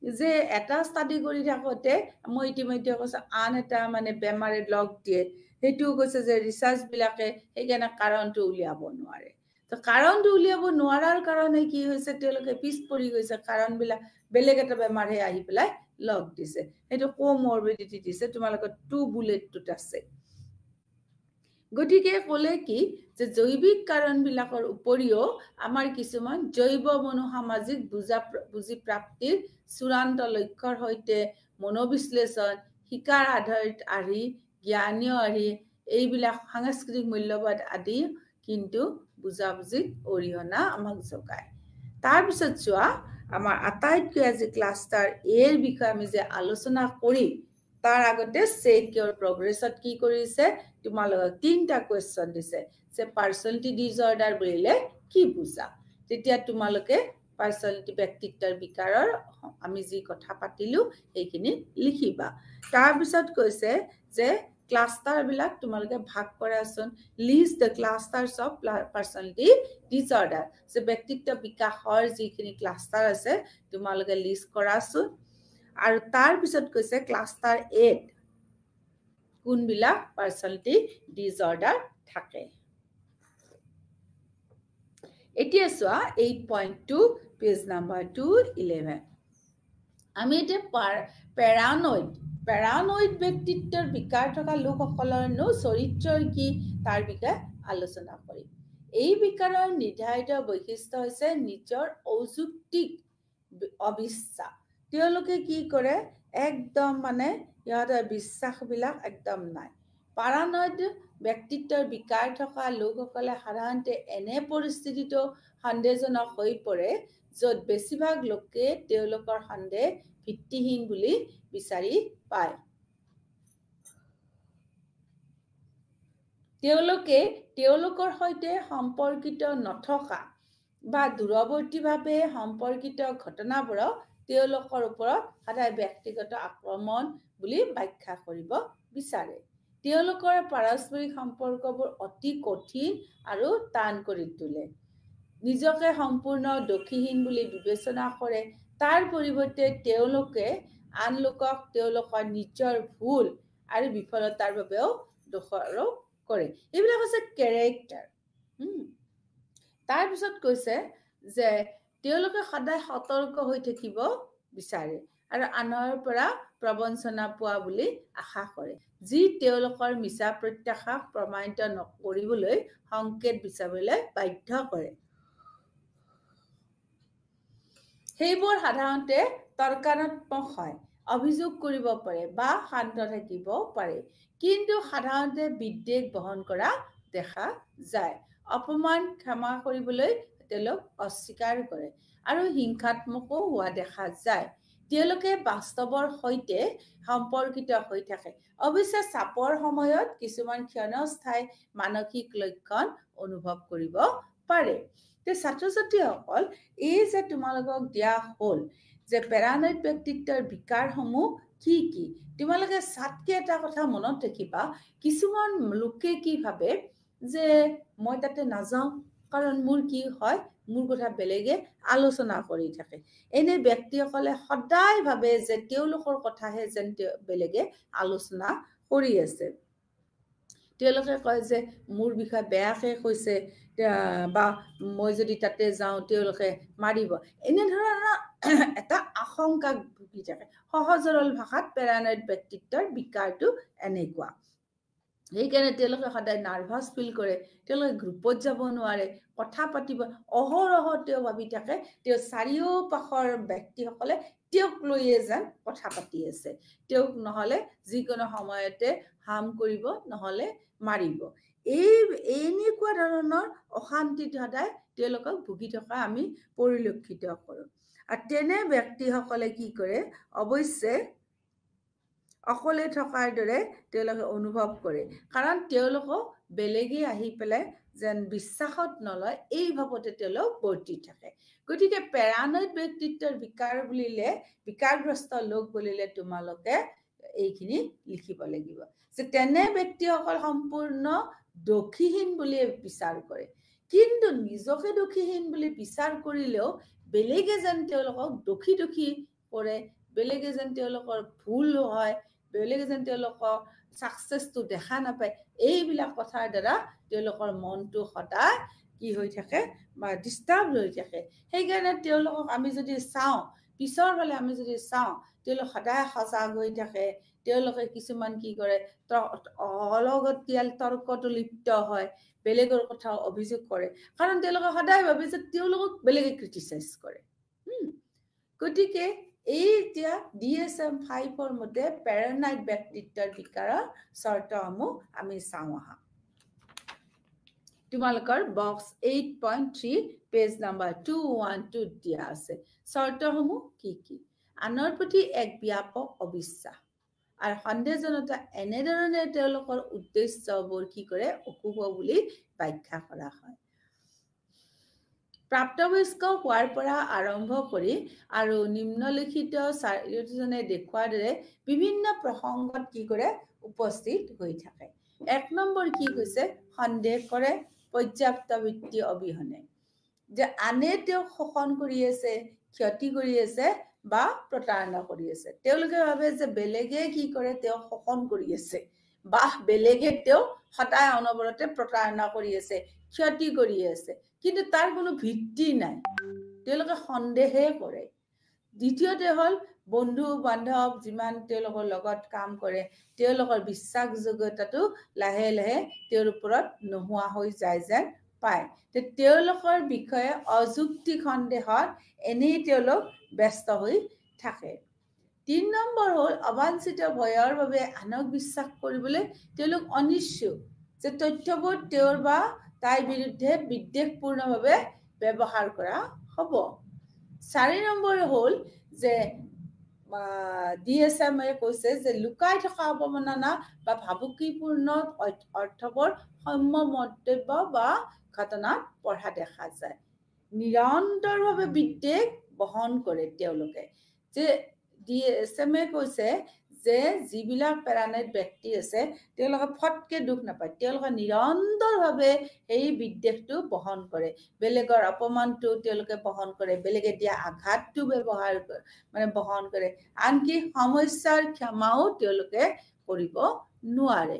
যে এটা ষ্টাডি কৰি থাকোতে মই ইতিমধ্যে কৈছো আন এটা মানে বেমাৰে লগ দিয়ে হেতু কৈছে যে ৰিসাৰ্চ বিলাকে এইখানে কাৰণটো উলিয়াব নোৱাৰে তো কাৰণটো উলিয়াব নোৱাৰাৰ কাৰণে কি হৈছে তেওঁলোকে পিছ পৰি গৈছে কাৰণবিলাক বেলেগ এটা বেমাৰে আহি পেলাই লগ দিছে হেতু কোমৰবিডিটি দিছে তোমালোকৰ 2 বুলেটটোত আছে গতিকে ক'লে কি যে জৈৱিক কাৰণবিলাকৰ উপৰিও আমাৰ কিছুমান জৈৱ মনোসামাজিক বুজি প্ৰাপ্তিৰ চূড়ান্ত লক্ষ্যৰ সৈতে মনোবিশ্লেষণ শিকাৰ আধাৰিত আৰ্হি জ্ঞানীয় আৰ্হি এইবিলাক সাংস্কৃতিক মূল্যবোধ আদি কিন্তু বুজাবুজিত অৰিহণা আমাক যোগায় তাৰ পিছত চোৱা আমাৰ আটাইতকৈ আজি ক্লাষ্টাৰ এৰ বিষয়ে আমি যে আলোচনা কৰি তাৰ আগতে চেক ইউৰ প্ৰগ্ৰেছত কি কৰিছে তোমালোকক 3টা কোৱেশ্চন দিছে যে পাৰ্সনালিটি ডিসঅৰ্ডাৰ বুলিলে কি বুজা তেতিয়া তোমালোকে পাৰ্সনালিটি ব্যক্তিত্বৰ বিকাৰৰ আমি যি কথা পাতিলো এইখিনি লিখিবা তাৰ পিছত কৈছে যে ক্লাষ্টাৰ বিলাক তোমালোকে ভাগ কৰাচোন লিষ্ট দ্য ক্লাষ্টাৰছ অফ পাৰ্সনালিটি ডিসঅৰ্ডাৰ যে ব্যক্তিত্ব বিকাশৰ যিখিনি ক্লাষ্টাৰ আছে তোমালোকে লিষ্ট কৰাচোন আৰু তাৰ পিছত কৈছে ক্লাষ্টাৰ 8 কোনবিলাক পাৰ্সনালিটি ডিসঅৰ্ডাৰ থাকে এতিয়া চোৱা 8.2 পেজ নাম্বাৰ 211 আমি এটা প্যাৰানয়েড ব্যক্তিত্বৰ বিকাৰ থকা লোকসকলৰ চৰিত্ৰৰ কি তাৰ বিষয়ে আলোচনা কৰিম এই বিকাৰৰ নিৰ্ধাৰিত বৈশিষ্ট্য হৈছে নিজৰ অযুক্তিক অবিশ্বাস তেওঁলোকে কি কৰে একদম মানে ইয়াৰ বিশ্বাসবিলাক একদম নাই প্যাৰানয়েড ব্যক্তিত্বৰ বিকাৰ থকা লোকসকলে সাধাৰণতে এনে পৰিস্থিতিটো সন্দেহজনক হৈ পৰে য'ত বেছিভাগ লোকে তেওঁলোকৰ সন্দেহ ভিত্তিহীন বুলি বিচাৰি পায়। তেওঁলোকে তেওঁলোকৰ সৈতে সম্পৰ্কিত নথকা বা দূৰৱৰ্তীভাৱে সম্পৰ্কিত ঘটনাবোৰক তেওঁলোকৰ ওপৰত সদায় ব্যক্তিগত আক্ৰমণ বুলি ব্যাখ্যা কৰিব বিচাৰে। তেওঁলোকৰ পাৰস্পৰিক সম্পৰ্কবোৰ অতি কঠিন আৰু টান কৰি তোলে। নিজকে সম্পূৰ্ণ দোষীহীন বুলি বিবেচনা কৰে। তাৰ পৰিৱৰ্তে তেওঁলোকে আন লোকক তেওঁলোকৰ নিজৰ ভুল আৰু বিফলতাৰ বাবেও দোষাৰোপ কৰে। এইবিলাক হৈছে কেৰেক্টাৰ। তাৰপিছত কৈছে যে তেওঁলোকে সদায় সতৰ্ক হৈ থাকিব বিচাৰে আৰু আনৰ পৰা প্ৰবঞ্চনা পোৱা বুলি আশা কৰে, যি তেওঁলোকৰ মিছা প্ৰত্যাশাক প্ৰমাণিত নকৰিবলৈ সংকেত বিচাৰিবলৈ বাধ্য কৰে। সেইবোৰ সাধাৰণতে তৰ্কাত্মক হয়, অভিযোগ কৰিব পাৰে বা শান্ত থাকিব পাৰে, কিন্তু সাধাৰণতে বিদ্বেষ বহন কৰা দেখা যায়। অপমান ক্ষমা কৰিবলৈ তেওঁলোক অস্বীকাৰ কৰে আৰু হিংসাত্মকো হোৱা দেখা যায়। তেওঁলোকে বাস্তৱৰ সৈতে সম্পৰ্কিত হৈ থাকে। অৱশ্যে চাপৰ সময়ত কিছুমান ক্ষণস্থায়ী মানসিক লক্ষণ অনুভৱ কৰিব পাৰে। ছাত্ৰ ছাত্ৰীসকল, এই যে তোমালোকক দিয়া হ'ল যে পেৰানয়েড ব্যক্তিত্বৰ বিকাৰসমূহ কি কি, তোমালোকে চাতকে এটা কথা মনত ৰাখিবা, কিছুমান লোকে কি ভাবে যে মই তাতে নাযাওঁ কাৰণ মোৰ কি হয়, মোৰ কথা বেলেগে আলোচনা কৰি থাকে। এনে ব্যক্তিসকলে সদায় ভাবে যে তেওঁলোকৰ কথাহে যেন বেলেগে আলোচনা কৰি আছে। তেওঁলোকে কয় যে মোৰ বিষয়ে বেয়াকে কৈছে বা মই যদি তাতে যাওঁ তেওঁলোকে মাৰিব, এনেধৰণৰ এটা আশংকাক ভুগি থাকে। সহজ সৰল ভাষাত পেৰানয়েড ব্যক্তিত্বৰ বিকাৰটো এনেকুৱা। সেইকাৰণে তেওঁলোকে সদায় নাৰ্ভাছ ফিল কৰে, তেওঁলোকে গ্ৰুপত যাব নোৱাৰে, কথা পাতিব, অহৰহ তেওঁ ভাবি থাকে তেওঁ চাৰিওপাশৰ ব্যক্তিসকলে তেওঁক লৈয়ে যেন কথা পাতি আছে, তেওঁক নহলে যিকোনো সময়তে হাম কৰিব, নহলে মাৰিব। এনেকুৱা ধৰণৰ অশান্তিত সদায় তেওঁলোকক ভুগি থকা আমি পৰিলক্ষিত কৰোঁ। আৰু তেনে ব্যক্তিসকলে কি কৰে, অৱশ্যে অকলে থকাৰ দৰে তেওঁলোকে অনুভৱ কৰে, কাৰণ তেওঁলোকক বেলেগে আহি পেলাই যেন বিশ্বাসত নলয়, এই ভাৱতে তেওঁলোক বৰ্তি থাকে। গতিকে পেৰানয়েড ব্যক্তিত্বৰ বিকাৰ বুলিলে, বিকাৰগ্ৰস্ত লোক বুলিলে তোমালোকে এইখিনি লিখিব লাগিব যে তেনে ব্যক্তিসকল সম্পূৰ্ণ দোষীহীন বুলি বিচাৰ কৰে, কিন্তু নিজকে দোষীহীন বুলি বিচাৰ কৰিলেও বেলেগে যেন তেওঁলোকক দোষী কৰে, বেলেগে যেন তেওঁলোকৰ ভুল হয়, বেলেগে যেন তেওঁলোকৰ ছাকচেছটো দেখা নাপায়, এইবিলাক কথাৰ দ্বাৰা তেওঁলোকৰ মনটো সদায় কি হৈ থাকে বা ডিষ্টাৰ্ব হৈ থাকে। সেইকাৰণে তেওঁলোকক আমি যদি চাওঁ, পিছৰ ফালে আমি যদি চাওঁ, তেওঁলোক সদায় সজাগ হৈ থাকে। তেওঁলোকে কিছুমান কি কৰে, অলগতিয়াল তৰ্কটো লিপ্ত হয়, বেলেগৰ কথা অভিযোগ কৰে, কাৰণ তেওঁলোকে সদায় ভাবে যে তেওঁলোকক বেলেগে ক্ৰিটিচাইজ কৰে। গতিকে এই এতিয়া DSM-5 মতে পেৰানয়েড ব্যক্তিত্বৰ বিকাৰৰ চৰ্তসমূহ আমি চাওঁ আহা। তোমালোকৰ বক্স 8.3 পেজ নাম্বাৰ 212 দিয়া আছে। চৰ্তসমূহ কি কি? আনৰ প্ৰতি এক ব্যাপক অবিশ্বাস আৰু সন্দেহজনতা, এনেধৰণে তেওঁলোকৰ উদ্দেশ্যবোৰ কি কৰে, অশুভ বুলি ব্যাখ্যা কৰা হয়। প্ৰাপ্তবয়স্ক হোৱাৰ পৰা আৰম্ভ কৰি আৰু নিম্নলিখিত চাৰিজনে দেখুৱাৰ দৰে বিভিন্ন প্ৰসংগত কি কৰে, উপস্থিত হৈ থাকে। 1 নম্বৰ কি কৈছে, সন্দেহ কৰে পৰ্যাপ্ত বৃত্তি অবিহনে, যে আনে তেওঁক শোষণ কৰি আছে, ক্ষতি কৰি আছে বা প্ৰতাৰণা কৰি আছে। তেওঁলোকে ভাবে যে বেলেগে কি কৰে, তেওঁক শোষণ কৰি আছে বা বেলেগে তেওঁক সদায় অনবৰতে প্ৰতাৰণা কৰি আছে, ক্ষতি কৰি আছে, কিন্তু তাৰ কোনো ভিত্তি নাই, তেওঁলোকে সন্দেহে কৰে। দ্বিতীয়তে হ'ল বন্ধু বান্ধৱ যিমান তেওঁলোকৰ লগত কাম কৰে, তেওঁলোকৰ বিশ্বাসযোগ্যতাটো লাহে লাহে তেওঁৰ ওপৰত নোহোৱা হৈ যায় যেন পায়। তেওঁলোকৰ বিষয়ে অযুক্তি সন্দেহত এনেই তেওঁলোক ব্যস্ত হৈ থাকে। 3 নম্বৰ হ'ল অবাঞ্ছিত ভয়ৰ বাবে আনক বিশ্বাস কৰিবলৈ তেওঁলোক অনিচ্ছুক, যে তথ্যবোৰ তেওঁৰ বা তাইৰ বিৰুদ্ধে বিদ্বেষপূৰ্ণভাৱে ব্যৱহাৰ কৰা হ'ব। 4 নম্বৰ হ'ল যে DSM কৈছে যে লুকাই থকা অৱমাননা বা ভাবুকিপূৰ্ণ অৰ্থবোৰ সৌম্য মন্তব্য বা ঘটনাত পঢ়া দেখা যায় নিৰন্তৰভাৱে বিদ্বেষ বহন কৰে তেওঁলোকে যে DSM কৈছে যে যিবিলাক পেৰানয়েড ব্যক্তি আছে তেওঁলোকে ফটকে দুখ নাপায় তেওঁলোকে নিৰন্তৰভাৱে এই বিদ্বেষটো বহন কৰে বেলেগৰ অপমানটো তেওঁলোকে বহন কৰে বেলেগে দিয়া আঘাতটো ব্যৱহাৰ মানে বহন কৰে আনকি সমস্যাৰ ক্ষমাও তেওঁলোকে কৰিব নোৱাৰে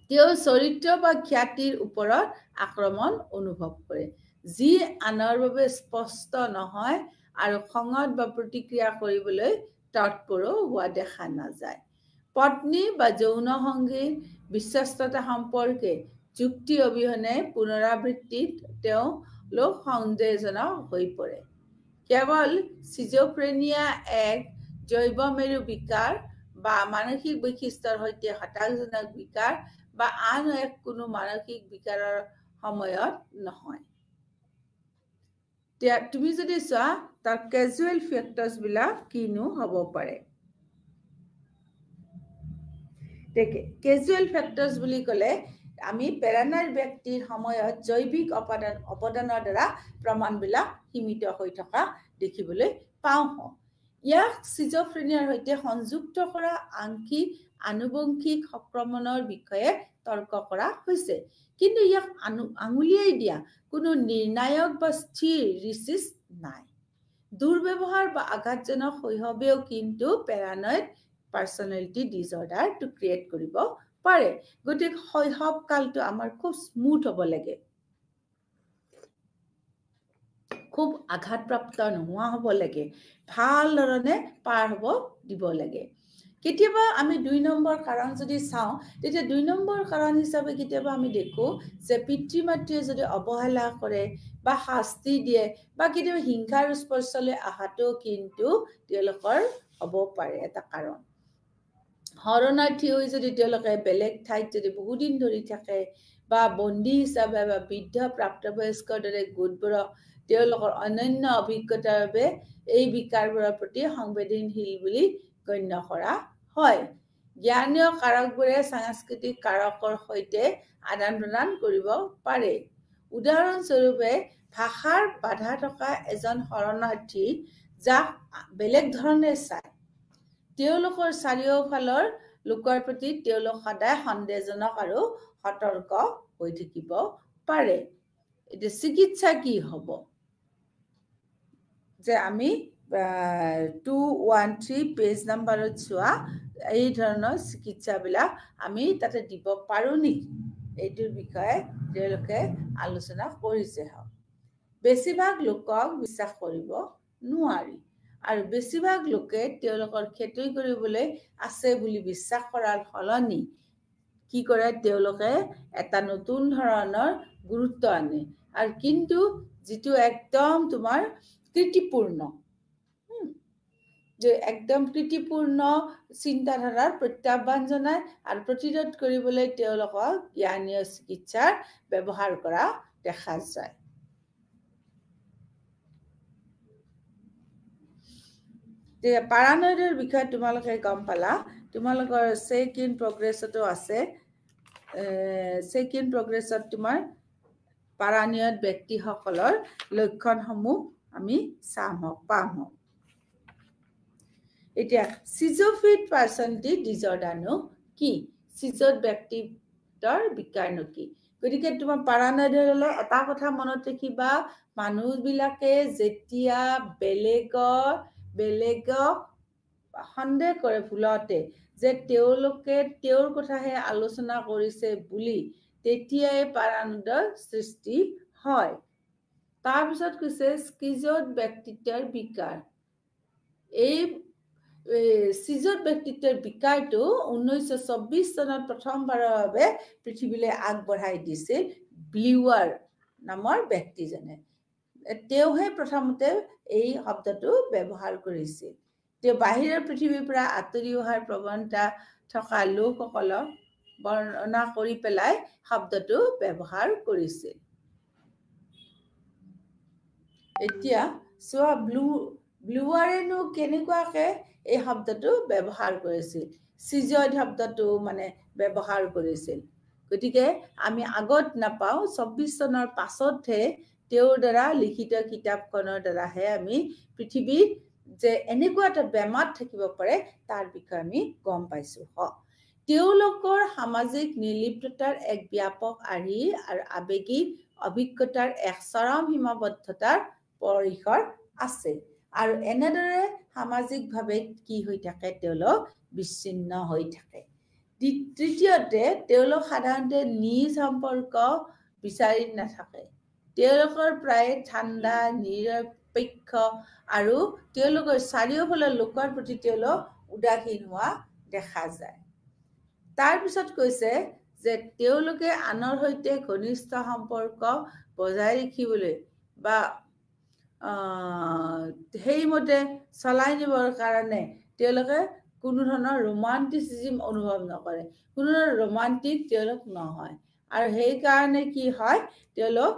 তেওঁৰ চৰিত্ৰ বা খ্যাতিৰ ওপৰত আক্ৰমণ অনুভৱ কৰে যি আনৰ বাবে স্পষ্ট নহয় আৰু খঙত বা প্ৰতিক্ৰিয়া কৰিবলৈ তৎপৰো হোৱা দেখা নাযায় পত্নী বা যৌন সংগীৰ বিশ্বস্ততা সম্পৰ্কে যুক্তি অবিহনে পুনৰাবৃত্তিত তেওঁলোক সন্দেহজনক হৈ পৰে কেৱল সিজোফ্ৰেনিয়া এক জৈৱমেৰু বিকাৰ বা মানসিক বৈশিষ্ট্যৰ সৈতে হতাশজনক বিকাৰ বা আন এক কোনো মানসিক বিকাৰৰ সময়ত নহয় তুমি যদি চোৱা তাৰ কেজুৱেল ফেক্টৰ্ছ বিলাক কিনো হ'ব পাৰে কেজুৱেল ফেক্টৰ্ছ বুলি ক'লে আমি পেৰানয়েড ব্যক্তিৰ সময়ত জৈৱিক অৱদানৰ দ্বাৰা প্ৰমাণবিলাক সীমিত হৈ থকা দেখিবলৈ পাওঁ ইয়াক সিজোফ্ৰেনিয়াৰ সৈতে সংযুক্ত কৰা আংশিক আনুবংশিক সংক্ৰমণৰ বিষয়ে তৰ্ক কৰা হৈছে কিন্তু ইয়াক আঙুলিয়াই দিয়া কোনো নিৰ্ণায়ক বা স্থিৰ ৰিচিছ নাই দুৰ্ব্যৱহাৰ বা আঘাতজনক শৈশৱেও কিন্তু পেৰানয়েড পাৰ্চনেলিটি ডিসঅৰ্ডাৰটো ক্ৰিয়েট কৰিব পাৰে গতিকে শৈশৱ কালটো আমাৰ খুব স্মুথ হ'ব লাগে খুব আঘাতপ্ৰাপ্ত নোহোৱা হ'ব লাগে ভাল ধৰণে পাৰ হ'ব দিব লাগে কেতিয়াবা আমি 2 নম্বৰ কাৰণ যদি চাওঁ তেতিয়া 2 নম্বৰ কাৰণ হিচাপে কেতিয়াবা আমি দেখো যে পিতৃ মাতৃয়ে যদি অৱহেলা কৰে বা শাস্তি দিয়ে বা কেতিয়াবা হিংসাৰ স্পৰ্শলৈ আহাটো কিন্তু তেওঁলোকৰ হ'ব পাৰে এটা কাৰণ শৰণাৰ্থী হৈ যদি তেওঁলোকে বেলেগ ঠাইত যদি বহুদিন ধৰি থাকে বা বন্দী হিচাপে বা বৃদ্ধ প্ৰাপ্তবয়স্কৰ দৰে গোটবোৰক তেওঁলোকৰ অনন্য অভিজ্ঞতাৰ বাবে এই বিকাৰবোৰৰ প্ৰতি সংবেদনশীল বুলি গণ্য কৰা হয় জ্ঞানীয় কাৰকবোৰে সাংস্কৃতিক কাৰকৰ সৈতে আদান প্ৰদান কৰিব পাৰে উদাহৰণস্বৰূপে ভাষাৰ বাধা থকা এজন শৰণাৰ্থী যাক বেলেগ ধৰণে চায় তেওঁলোকৰ চাৰিওফালৰ লোকৰ প্ৰতি তেওঁলোক সদায় সন্দেহজনক আৰু সতৰ্ক হৈ থাকিব পাৰে এতিয়া চিকিৎসা কি হ'ব যে আমি 213 পেজ নাম্বাৰত চোৱা এই ধৰণৰ চিকিৎসাবিলাক আমি তাতে দিব পাৰো নেকি এইটোৰ বিষয়ে তেওঁলোকে আলোচনা কৰিছে বেছিভাগ লোকক বিশ্বাস কৰিব নোৱাৰি আৰু বেছিভাগ লোকে তেওঁলোকৰ ক্ষতি কৰিবলৈ আছে বুলি বিশ্বাস কৰাৰ ফলনি কি কৰে তেওঁলোকে এটা নতুন ধৰণৰ গুৰুত্ব আনে আৰু কিন্তু যেটো একদম তোমাৰ কৃতিপূৰ্ণ যে একদম কৃতিপূৰ্ণ চিন্তাধাৰাৰ প্ৰত্যাহ্বান জনায় আৰু প্ৰতিৰোধ কৰিবলৈ তেওঁলোকক জ্ঞানীয় চিকিৎসাৰ ব্যৱহাৰ কৰা দেখা যায় পাৰানয়েডৰ বিষয়ে তোমালোকে গম পালা তোমালোকৰ চেক ইন প্ৰগ্ৰেছতো আছে চেক ইন প্ৰগ্ৰেছত তোমাৰ পাৰানয়েড ব্যক্তিসকলৰ লক্ষণসমূহ আমি পাম এতিয়া সিজোফ্ৰেনিক পাৰ্চনেলিটি ডিসঅৰ্ডাৰনো কি সিজোড ব্যক্তিত্বৰ বিকাৰনো কি গতিকে তোমাৰ পাৰানয়েডৰ এটা কথা মনত ৰাখিবা মানুহবিলাকে যেতিয়া বেলেগক সন্দেহ কৰে ভুলতে যে তেওঁলোকে তেওঁৰ কথাহে আলোচনা কৰিছে বুলি তেতিয়াই পাৰানয়েডৰ সৃষ্টি হয় তাৰ পিছত কৈছে স্কিজোড ব্যক্তিত্বৰ বিকাৰ এই সিজোড ব্যক্তিত্বৰ বিকাৰটো 1924 চনত প্ৰথমবাৰৰ বাবে পৃথিৱীলৈ আগবঢ়াই দিছিল ব্লিৱাৰ নামৰ ব্যক্তিজনে তেওঁহে প্ৰথমতে এই শব্দটো ব্যৱহাৰ কৰিছিল তেওঁ বাহিৰৰ পৃথিৱীৰ পৰা আঁতৰি অহাৰ প্ৰৱণতা থকা লোকসকলক বৰ্ণনা কৰি পেলাই শব্দটো ব্যৱহাৰ কৰিছিল এতিয়া চোৱা ব্লুৱাৰেনো কেনেকুৱাকে এই শব্দটো ব্যৱহাৰ কৰিছিল সিজয়েড শব্দটো মানে ব্যৱহাৰ কৰিছিল গতিকে আমি আগত নাপাও 24 চনৰ পাছতহে তেওঁৰ দ্বাৰা লিখিত কিতাপখনৰ দ্বাৰাহে আমি পৃথিৱীত যে এনেকুৱা এটা বেমাৰ থাকিব পাৰে তাৰ বিষয়ে আমি গম পাইছো তেওঁলোকৰ সামাজিক নিৰ্লিপ্ততাৰ এক ব্যাপক আৰ্হি আৰু আবেগিক অভিজ্ঞতাৰ এক চৰম সীমাবদ্ধতাৰ পৰিসৰ আছে আৰু এনেদৰে সামাজিকভাৱে কি হৈ থাকে তেওঁলোক বিচ্ছিন্ন হৈ থাকে তৃতীয়তে তেওঁলোক সাধাৰণতে নিজ সম্পৰ্ক বিচাৰি নাথাকে তেওঁলোকৰ প্ৰায় ঠাণ্ডা নিৰপেক্ষ আৰু তেওঁলোকৰ চাৰিওফালৰ লোকৰ প্ৰতি তেওঁলোক উদাসীন হোৱা দেখা যায় তাৰ পিছত কৈছে যে তেওঁলোকে আনৰ সৈতে ঘনিষ্ঠ সম্পৰ্ক বজাই ৰাখিবলৈ বা সেইমতে চলাই নিবৰ কাৰণে তেওঁলোকে কোনো ধৰণৰ ৰোমান্টিচিজম অনুভৱ নকৰে কোনো ধৰণৰ ৰোমান্টিক তেওঁলোক নহয় আৰু সেই কাৰণে কি হয় তেওঁলোক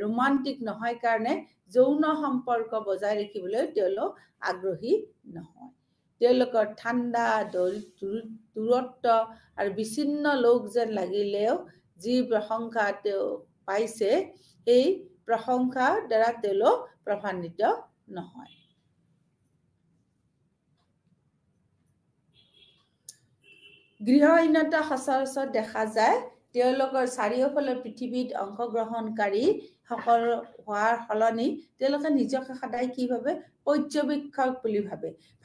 ৰোমান্টিক নহয় কাৰণে যৌন সম্পৰ্ক বজাই ৰাখিবলৈ তেওঁলোক আগ্ৰহী নহয় তেওঁলোকৰ ঠাণ্ডা দূৰত্ব আৰু বিচ্ছিন্ন লোক যেন লাগিলেও যি প্ৰশংসা তেওঁ পাইছে এই প্ৰশংসাৰ দ্বাৰা তেওঁলোক প্ৰভান্বিত নহয় গৃহহীনতা সচৰাচৰ দেখা যায় তেওঁলোকৰ চাৰিওফালৰ পৃথিৱীত অংশগ্ৰহণকাৰী সকল হোৱাৰ সলনি তেওঁলোকে নিজকে সদায় কি ভাবে পৰ্যবেক্ষক বুলি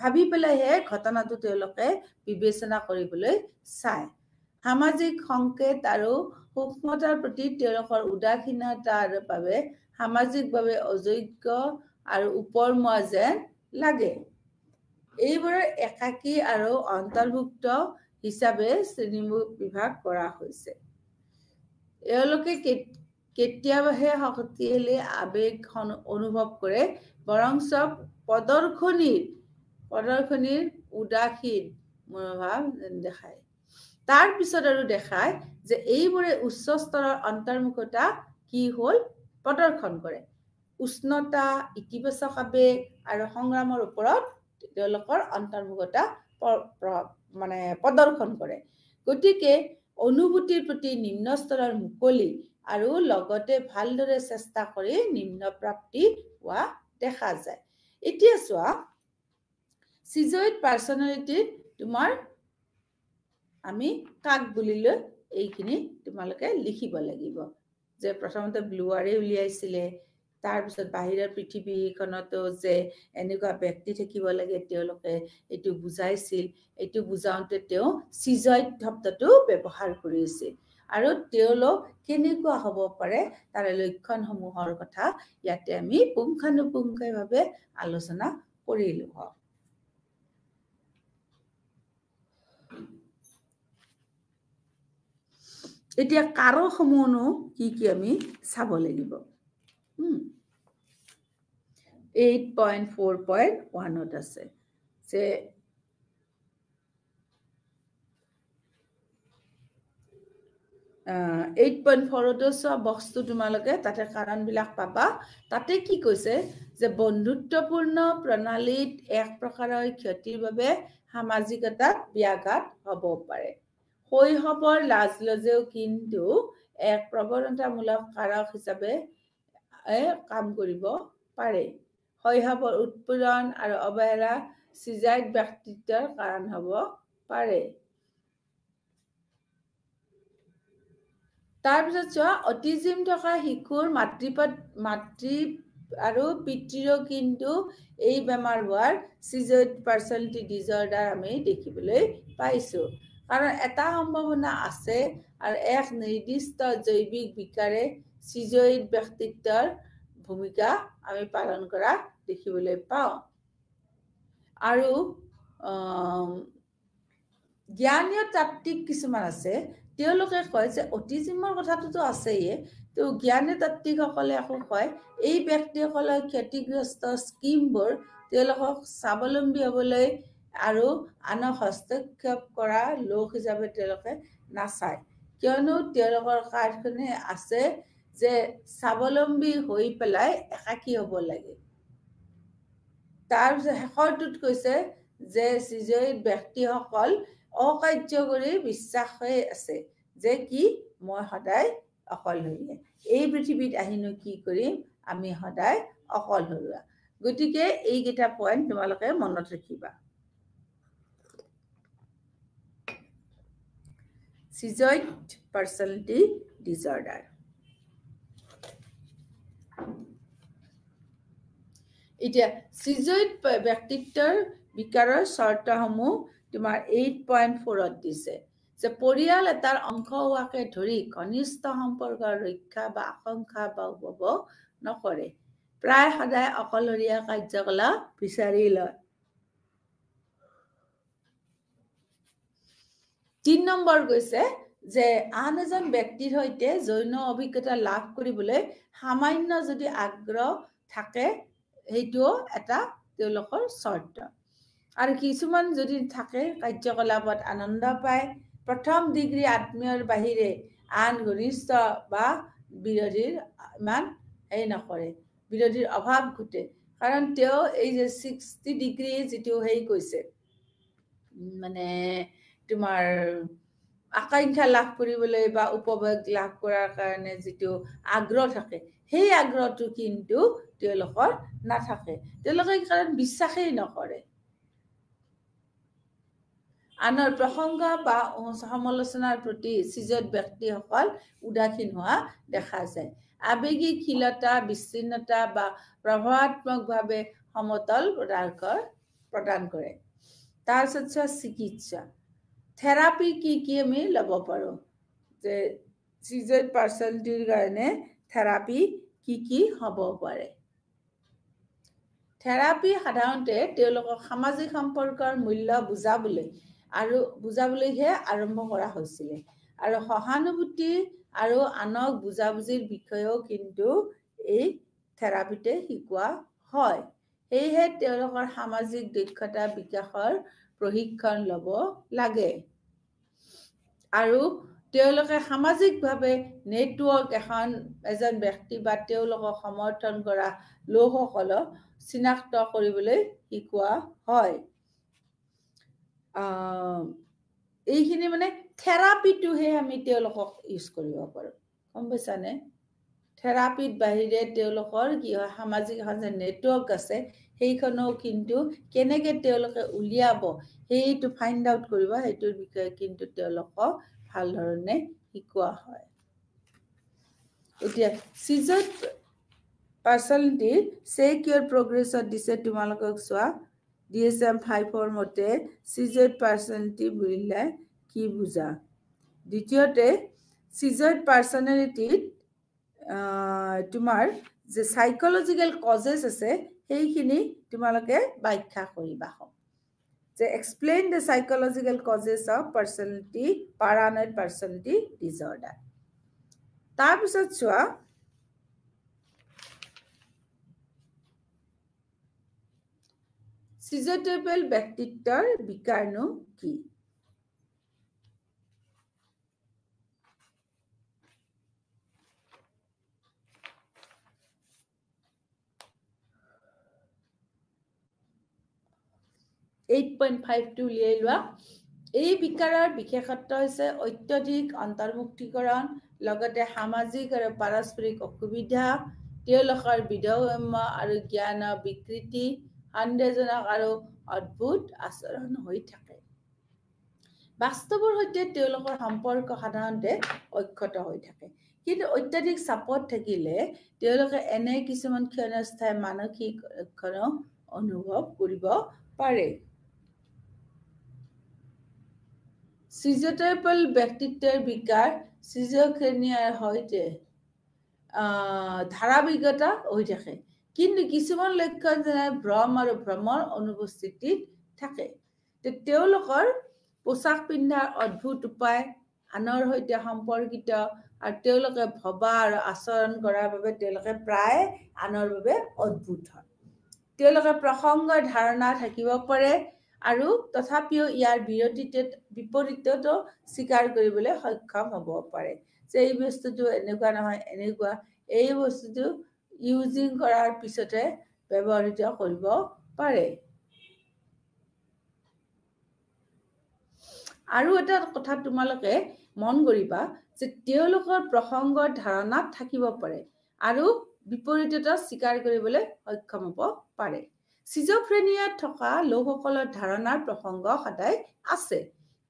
ভাবি পেলাইহে ঘটনাটো তেওঁলোকে বিবেচনা কৰিবলৈ চায় সামাজিক সংকেত আৰু সূক্ষ্মতাৰ প্ৰতি তেওঁলোকৰ উদাসীনতাৰ বাবে সামাজিকভাৱে অযোগ্য আৰু ওপৰমুৱা যেন লাগে এইবোৰৰ একাকী আৰু অন্তৰ্ভুক্ত হিচাপে শ্ৰেণীবিভাগ কৰা হৈছে এওঁলোকে কেতিয়াবাহে শক্তিশালী আবেগ অনুভৱ কৰে বৰঞ্চ প্ৰদৰ্শনীৰ উদাসীন মনোভাৱ দেখায় তাৰ পিছত আৰু দেখায় যে এইবোৰে উচ্চ স্তৰৰ অন্তৰ্মুখতা কি হ'ল প্ৰদৰ্শন কৰে উষ্ণতা ইতিবাচক আবেগ আৰু সংগ্ৰামৰ ওপৰত তেওঁলোকৰ অন্তৰ্মুখতা মানে প্ৰদৰ্শন কৰে গতিকে অনুভূতিৰ প্ৰতি নিম্ন স্তৰৰ মুকলি আৰু লগতে ভালদৰে চেষ্টা কৰি নিম্ন প্ৰাপ্তি হোৱা দেখা যায় এতিয়া চোৱা সিজয়েড পাৰ্সনালিটিৰ তোমাৰ আমি কাক বুলিলৈ এইখিনি তোমালোকে লিখিব লাগিব যে প্ৰথমতে ব্লুৱাৰে উলিয়াইছিলে তাৰ পিছত বাহিৰৰ পৃথিৱীখনতো যে এনেকুৱা ব্যক্তি থাকিব লাগে তেওঁলোকে এইটো বুজাইছিল এইটো বুজাওঁতে তেওঁ সিজয়েড শব্দটো ব্যৱহাৰ কৰিছিল আৰু তেওঁলোক কেনেকুৱা হ'ব পাৰে তাৰ লক্ষণসমূহৰ কথা ইয়াতে আমি পুংখানুপুংখভাৱে আলোচনা কৰিলো এতিয়া কাৰকসমূহনো কি আমি চাব লাগিব 8.4.1 আছে যে 8.4 চোৱা বস্তু তোমালোকে তাতে কাৰণবিলাক পাবা তাতে কি কৈছে যে বন্ধুত্বপূৰ্ণ প্ৰণালীত এক প্ৰকাৰৰ ক্ষতিৰ বাবে সামাজিকতাত ব্যাঘাত হ'ব পাৰে শৈশৱৰ লাজলজেও কিন্তু এক প্ৰৱণতামূলক কাৰক হিচাপে কাম কৰিব পাৰে শৈশৱৰ উৎপীড়ন আৰু অৱহেলা সিজয়েড ব্যক্তিত্বৰ কাৰণ হ'ব পাৰে তাৰপিছত চোৱা অটিজিম থকা শিশুৰ মাতৃ আৰু পিতৃৰো কিন্তু এই বেমাৰ হোৱাৰ সিজয়েড পাৰ্সনালিটি ডিসঅৰ্ডাৰ আমি দেখিবলৈ পাইছো কাৰণ এটা সম্ভাৱনা আছে আৰু এক নিৰ্দিষ্ট জৈৱিক বিকাৰে সিজয়েড ব্যক্তিত্বৰ ভূমিকা আমি পালন কৰা দেখিবলৈ পাওঁ আৰু জ্ঞানীয় তাত্ত্বিক কিছুমান আছে তেওঁলোকে কয় যে অটিজিমৰ কথাটোতো আছেই তো জ্ঞানী তাত্ত্বিকসকলে আকৌ কয় এই ব্যক্তিসকলৰ ক্ষতিগ্ৰস্ত স্কিমবোৰ তেওঁলোকক স্বাৱলম্বী হ'বলৈ আৰু আনক হস্তক্ষেপ কৰা লোক হিচাপে তেওঁলোকে নাচায় কিয়নো তেওঁলোকৰ কাৰ্যখনে আছে যে স্বাৱলম্বী হৈ পেলাই একাকী হ'ব লাগে তাৰ শেষৰটোত কৈছে যে চিজয়িত ব্যক্তিসকল অকাৰ্যকৰী বিশ্বাস হৈ আছে যে কি মই সদায় অকলশৰীয়া এই পৃথিৱীত আহিনো কি কৰিম আমি সদায় অকলশৰীয়া গতিকে এইকেইটা পইণ্ট তোমালোকে মনত ৰাখিবা schizoid personality disorder এতিয়া schizoid ব্যক্তিত্বৰ বিকাৰৰ চৰ্তসমূহ তোমাৰ 8.4ত দিছে যে পৰিয়াল এটাৰ অংশ হোৱাকে ধৰি ঘনিষ্ঠ সম্পৰ্কৰ ৰক্ষা বা আকাংক্ষা বা উপভোগ নকৰে প্ৰায় সদায় অকলশৰীয়া কাৰ্যকলাপ বিচাৰি লয় 3 নম্বৰ কৈছে যে আন এজন ব্যক্তিৰ সৈতে যৌন অভিজ্ঞতা লাভ কৰিবলৈ সামান্য যদি আগ্ৰহ থাকে সেইটো এটা তেওঁলোকৰ চৰ্ত আৰু কিছুমান যদি থাকে কাৰ্যকলাপত আনন্দ পায় প্ৰথম ডিগ্ৰী আত্মীয়ৰ বাহিৰে আন ঘনিষ্ঠ বা বিৰোধীৰ ইমান এই নকৰে বিৰোধীৰ অভাৱ ঘটে কাৰণ তেওঁ এই যে 60 ডিগ্ৰী যেটো হেই কৈছে মানে তোমাৰ আকাংক্ষা লাভ কৰিবলৈ বা উপভোগ লাভ কৰাৰ কাৰণে যেটো আগ্ৰহ থাকে সেই আগ্ৰহটো কিন্তু তেওঁলোকৰ নাথাকে তেওঁলোকে কাৰণ বিশ্বাসই নকৰে আনৰ প্ৰসংগ বা সমালোচনাৰ প্ৰতি schizoid ব্যক্তিসকল উদাসীন হোৱা দেখা যায় আবেগিকশীলতা বিচ্ছিন্নতা বা প্ৰভাৱাত্মকভাৱে সমতল প্ৰদান কৰে তাৰপিছত চিকিৎসা থেৰাপি কি আমি ল'ব পাৰো যে schizoid personality কাৰণে থেৰাপি কি হ'ব পাৰে থেৰাপি সাধাৰণতে তেওঁলোকৰ সামাজিক সম্পৰ্কৰ মূল্য বুজাবলৈহে আৰম্ভ কৰা হৈছিল আৰু সহানুভূতি আৰু আনক বুজাবুজিৰ বিষয়েও কিন্তু এই থেৰাপিতে শিকোৱা হয় সেয়েহে তেওঁলোকৰ সামাজিক দক্ষতা বিকাশৰ প্ৰশিক্ষণ ল'ব লাগে আৰু তেওঁলোকে সামাজিকভাৱে নেটৱৰ্ক এজন ব্যক্তি বা তেওঁলোকক সমৰ্থন কৰা লোকসকলক চিনাক্ত কৰিবলৈ শিকোৱা হয় এইখিনি মানে থেৰাপিটোহে আমি তেওঁলোকক ইউজ কৰিব পাৰো গম পাইছানে থেৰাপিত বাহিৰে তেওঁলোকৰ কি হয় সামাজিক এখন যে নেটৱৰ্ক আছে সেইখনো কিন্তু কেনেকৈ তেওঁলোকে উলিয়াব সেইটো ফাইন্ড আউট কৰিব সেইটোৰ বিষয়ে কিন্তু তেওঁলোকক ভাল ধৰণে শিকোৱা হয় এতিয়া schizoid personality secure progressত দিছে তোমালোকক চোৱা DSM-5 মতে schizoid personality বুলিলে কি বুজা দ্বিতীয়তে schizoid personality তোমাৰ যে সাইকোলজিক্যাল কজেস আছে সেইখিনি তোমালোকে ব্যাখ্যা কৰিবা যে explain the psychological causes of paranoid personality disorder তাৰপিছত চোৱা schizotypal ব্যক্তিত্বৰ বিকাৰনো কি 8.52 উলিয়াই লোৱা এই বিকাৰৰ বিশেষত্ব হৈছে অত্যধিক অন্তৰ্মুক্তিকৰণ লগতে সামাজিক আৰু পাৰস্পৰিক অসুবিধা তেওঁলোকৰ বিধৰ্ম আৰু জ্ঞানৰ বিকৃতি সন্দেহজনক আৰু অদ্ভুত আচৰণ হৈ থাকে বাস্তৱৰ সৈতে তেওঁলোকৰ সম্পৰ্ক সাধাৰণতে অক্ষত হৈ থাকে কিন্তু অত্যধিক চাপত থাকিলে তেওঁলোকে এনে কিছুমান ক্ষণস্থায়ী মানসিক লক্ষণ অনুভৱ কৰিব পাৰে schizotypal ব্যক্তিত্বৰ বিকাৰ schizophreniaৰ সৈতে ধাৰাবাহিকতা হৈ থাকে কিন্তু কিছুমান লক্ষণ যেনে ভ্ৰম আৰু ভ্ৰমৰ অনুপস্থিতিত থাকে তেওঁলোকৰ পোছাক পিন্ধাৰ অদ্ভুত উপায় আনৰ সৈতে সম্পৰ্কিত আৰু তেওঁলোকে ভবা আৰু আচৰণ কৰাৰ বাবে তেওঁলোকে প্ৰায় আনৰ বাবে অদ্ভুত হয় তেওঁলোকে প্ৰসংগৰ ধাৰণা থাকিব পাৰে আৰু তথাপিও ইয়াৰ বিপৰীতটো স্বীকাৰ কৰিবলৈ সক্ষম হ'ব পাৰে যে এই বস্তুটো এনেকুৱা নহয় এনেকুৱা এই বস্তুটো ইউজিং কৰাৰ পিছতে ব্যৱহৃত কৰিব পাৰে। আৰু এটা কথা তোমালোকে মন কৰিবা যে তেওঁলোকৰ প্ৰসংগৰ ধাৰণাত থাকিব পাৰে আৰু বিপৰীততা স্বীকাৰ কৰিবলৈ সক্ষম হ'ব পাৰে। সিজোফ্ৰেনিয়াত থকা লোকসকলৰ ধাৰণাৰ প্ৰসংগ সদায় আছে,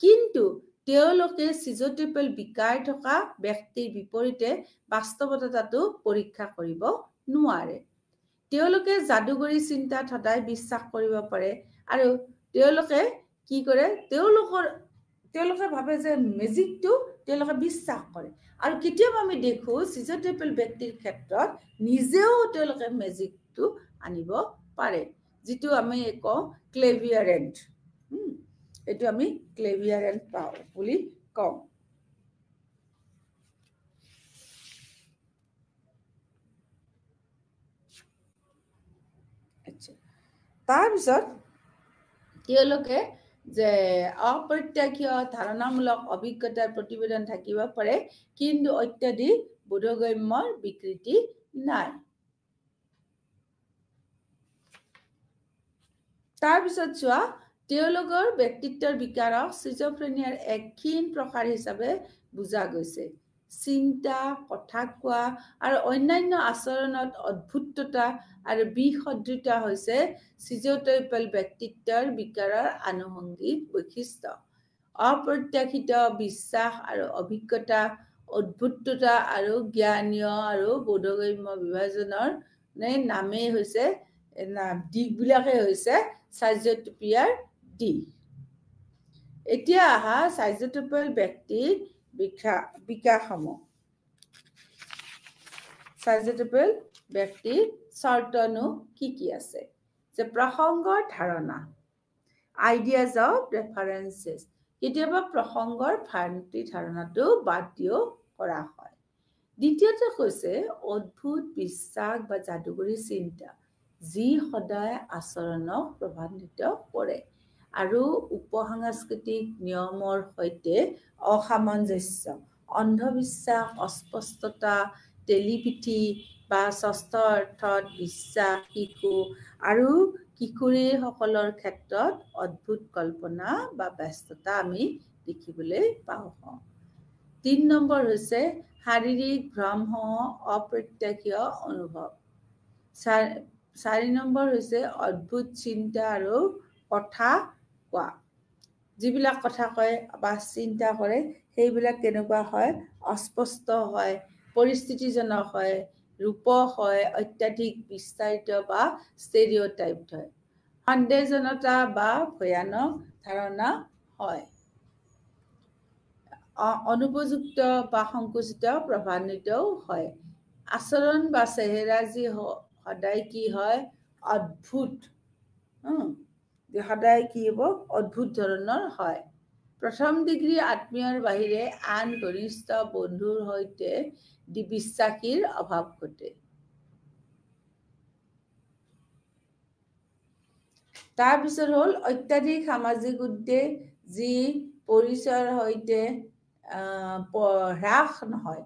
কিন্তু তেওঁলোকে সিজোটিপেল বিকাৰ থকা ব্যক্তিৰ বিপৰীতে বাস্তৱতাটো পৰীক্ষা কৰিব নোৱাৰে। তেওঁলোকে যাদুগৰী চিন্তাত সদায় বিশ্বাস কৰিব পাৰে আৰু তেওঁলোকে কি কৰে, তেওঁলোকে ভাবে যে মেজিকটো তেওঁলোকে বিশ্বাস কৰে। আৰু কেতিয়াবা আমি দেখো সিজোটিপেল ব্যক্তিৰ ক্ষেত্ৰত নিজেও তেওঁলোকে মেজিকটো আনিব পাৰে, যিটো আমি কওঁ ক্লেভিয়াৰেণ্ট। এইটো আমি ক্লেভিয়াৰেণ্ট পাওঁ বুলি কওঁ। তাৰপিছত তেওঁলোকে যে অপ্ৰত্যাশিত ধাৰণামূলক অভিজ্ঞতাৰ প্ৰতিবেদন থাকিব পাৰে, কিন্তু অত্যাধিক বোধগম্যৰ বিকৃতি নাই। তাৰপিছত চোৱা, তেওঁলোকৰ ব্যক্তিত্বৰ বিকাৰক সিজোফ্ৰেনিয়াৰ এক ক্ষীণ প্ৰকাৰ হিচাপে বুজা গৈছে। চিন্তা, কথা কোৱা আৰু অন্যান্য আচৰণত অদ্ভুততা আৰু বিসদৃতা হৈছে সিজোটিপেল ব্যক্তিত্বৰ বিকাৰৰ আনুষংগিক বৈশিষ্ট্য। অপ্ৰত্যাশিত বিশ্বাস আৰু অভিজ্ঞতা, অদ্ভুততা আৰু জ্ঞানীয় আৰু বোধগম্য বিভাজনৰ নামেই হৈছে দিশবিলাকেই হৈছে সিজোটিপিয়াৰ দিশ। এতিয়া আহা সিজোটিপেল ব্যক্তিৰ বিকাশসমূহ। সিজোটিপেল ব্যক্তিৰ চৰ্তনো কি আছে? যে প্ৰসংগৰ ধাৰণা, আইডিয়াজ অফ ৰেফাৰেন্সেছ। কেতিয়াবা প্ৰসংগৰ ভ্ৰান্তি ধাৰণাটো বাদ দিও কৰা হয়। দ্বিতীয়তে কৈছে অদ্ভুত বিশ্বাস বা যাদুগৰী চিন্তা, যি সদায় আচৰণক প্ৰভাৱিত কৰে আৰু উপসাংস্কৃতিক নিয়মৰ সৈতে অসামঞ্জস্য, অন্ধবিশ্বাস, অস্পষ্টতা, টেলিপিথি বা ষষ্ঠ অৰ্থত বিশ্বাস, শিশু আৰু কিশোৰীসকলৰ ক্ষেত্ৰত অদ্ভুত কল্পনা বা ব্যস্ততা আমি দেখিবলৈ পাওঁ। ৩ নম্বৰ হৈছে শাৰীৰিক ভ্ৰমসমূহ, অপ্ৰত্যাশিত অনুভৱ। 4 নম্বৰ হৈছে অদ্ভুত চিন্তা আৰু কথা কোৱা। যিবিলাক কথা কয় বা চিন্তা কৰে সেইবিলাক কেনেকুৱা হয়? অস্পষ্ট হয়, পৰিস্থিতিজনক হয়, ৰূপক হয়, অত্যাধিক বিস্তাৰিত বা ষ্টেৰিঅটাইপ হয়, সন্দেহজনতা বা ভয়ানক ধাৰণা হয়, অনুপযুক্ত বা সংকুচিত প্ৰভাৱান্বিতও হয়। আচৰণ বা চেহেৰা যি সদায় কি হয়? অদ্ভুত। সদায় কি হ'ব? অদ্ভুত ধৰণৰ হয়। প্ৰথম ডিগ্ৰী আত্মীয়ৰ বাহিৰে আন ঘনিষ্ঠ বন্ধুৰ সৈতে বিশ্বাসীৰ অভাৱ ঘটে। তাৰপিছত হ'ল অত্যাধিক সামাজিক উদ্বেগ, যি পৰিচয়ৰ সৈতে হ্ৰাস নহয়।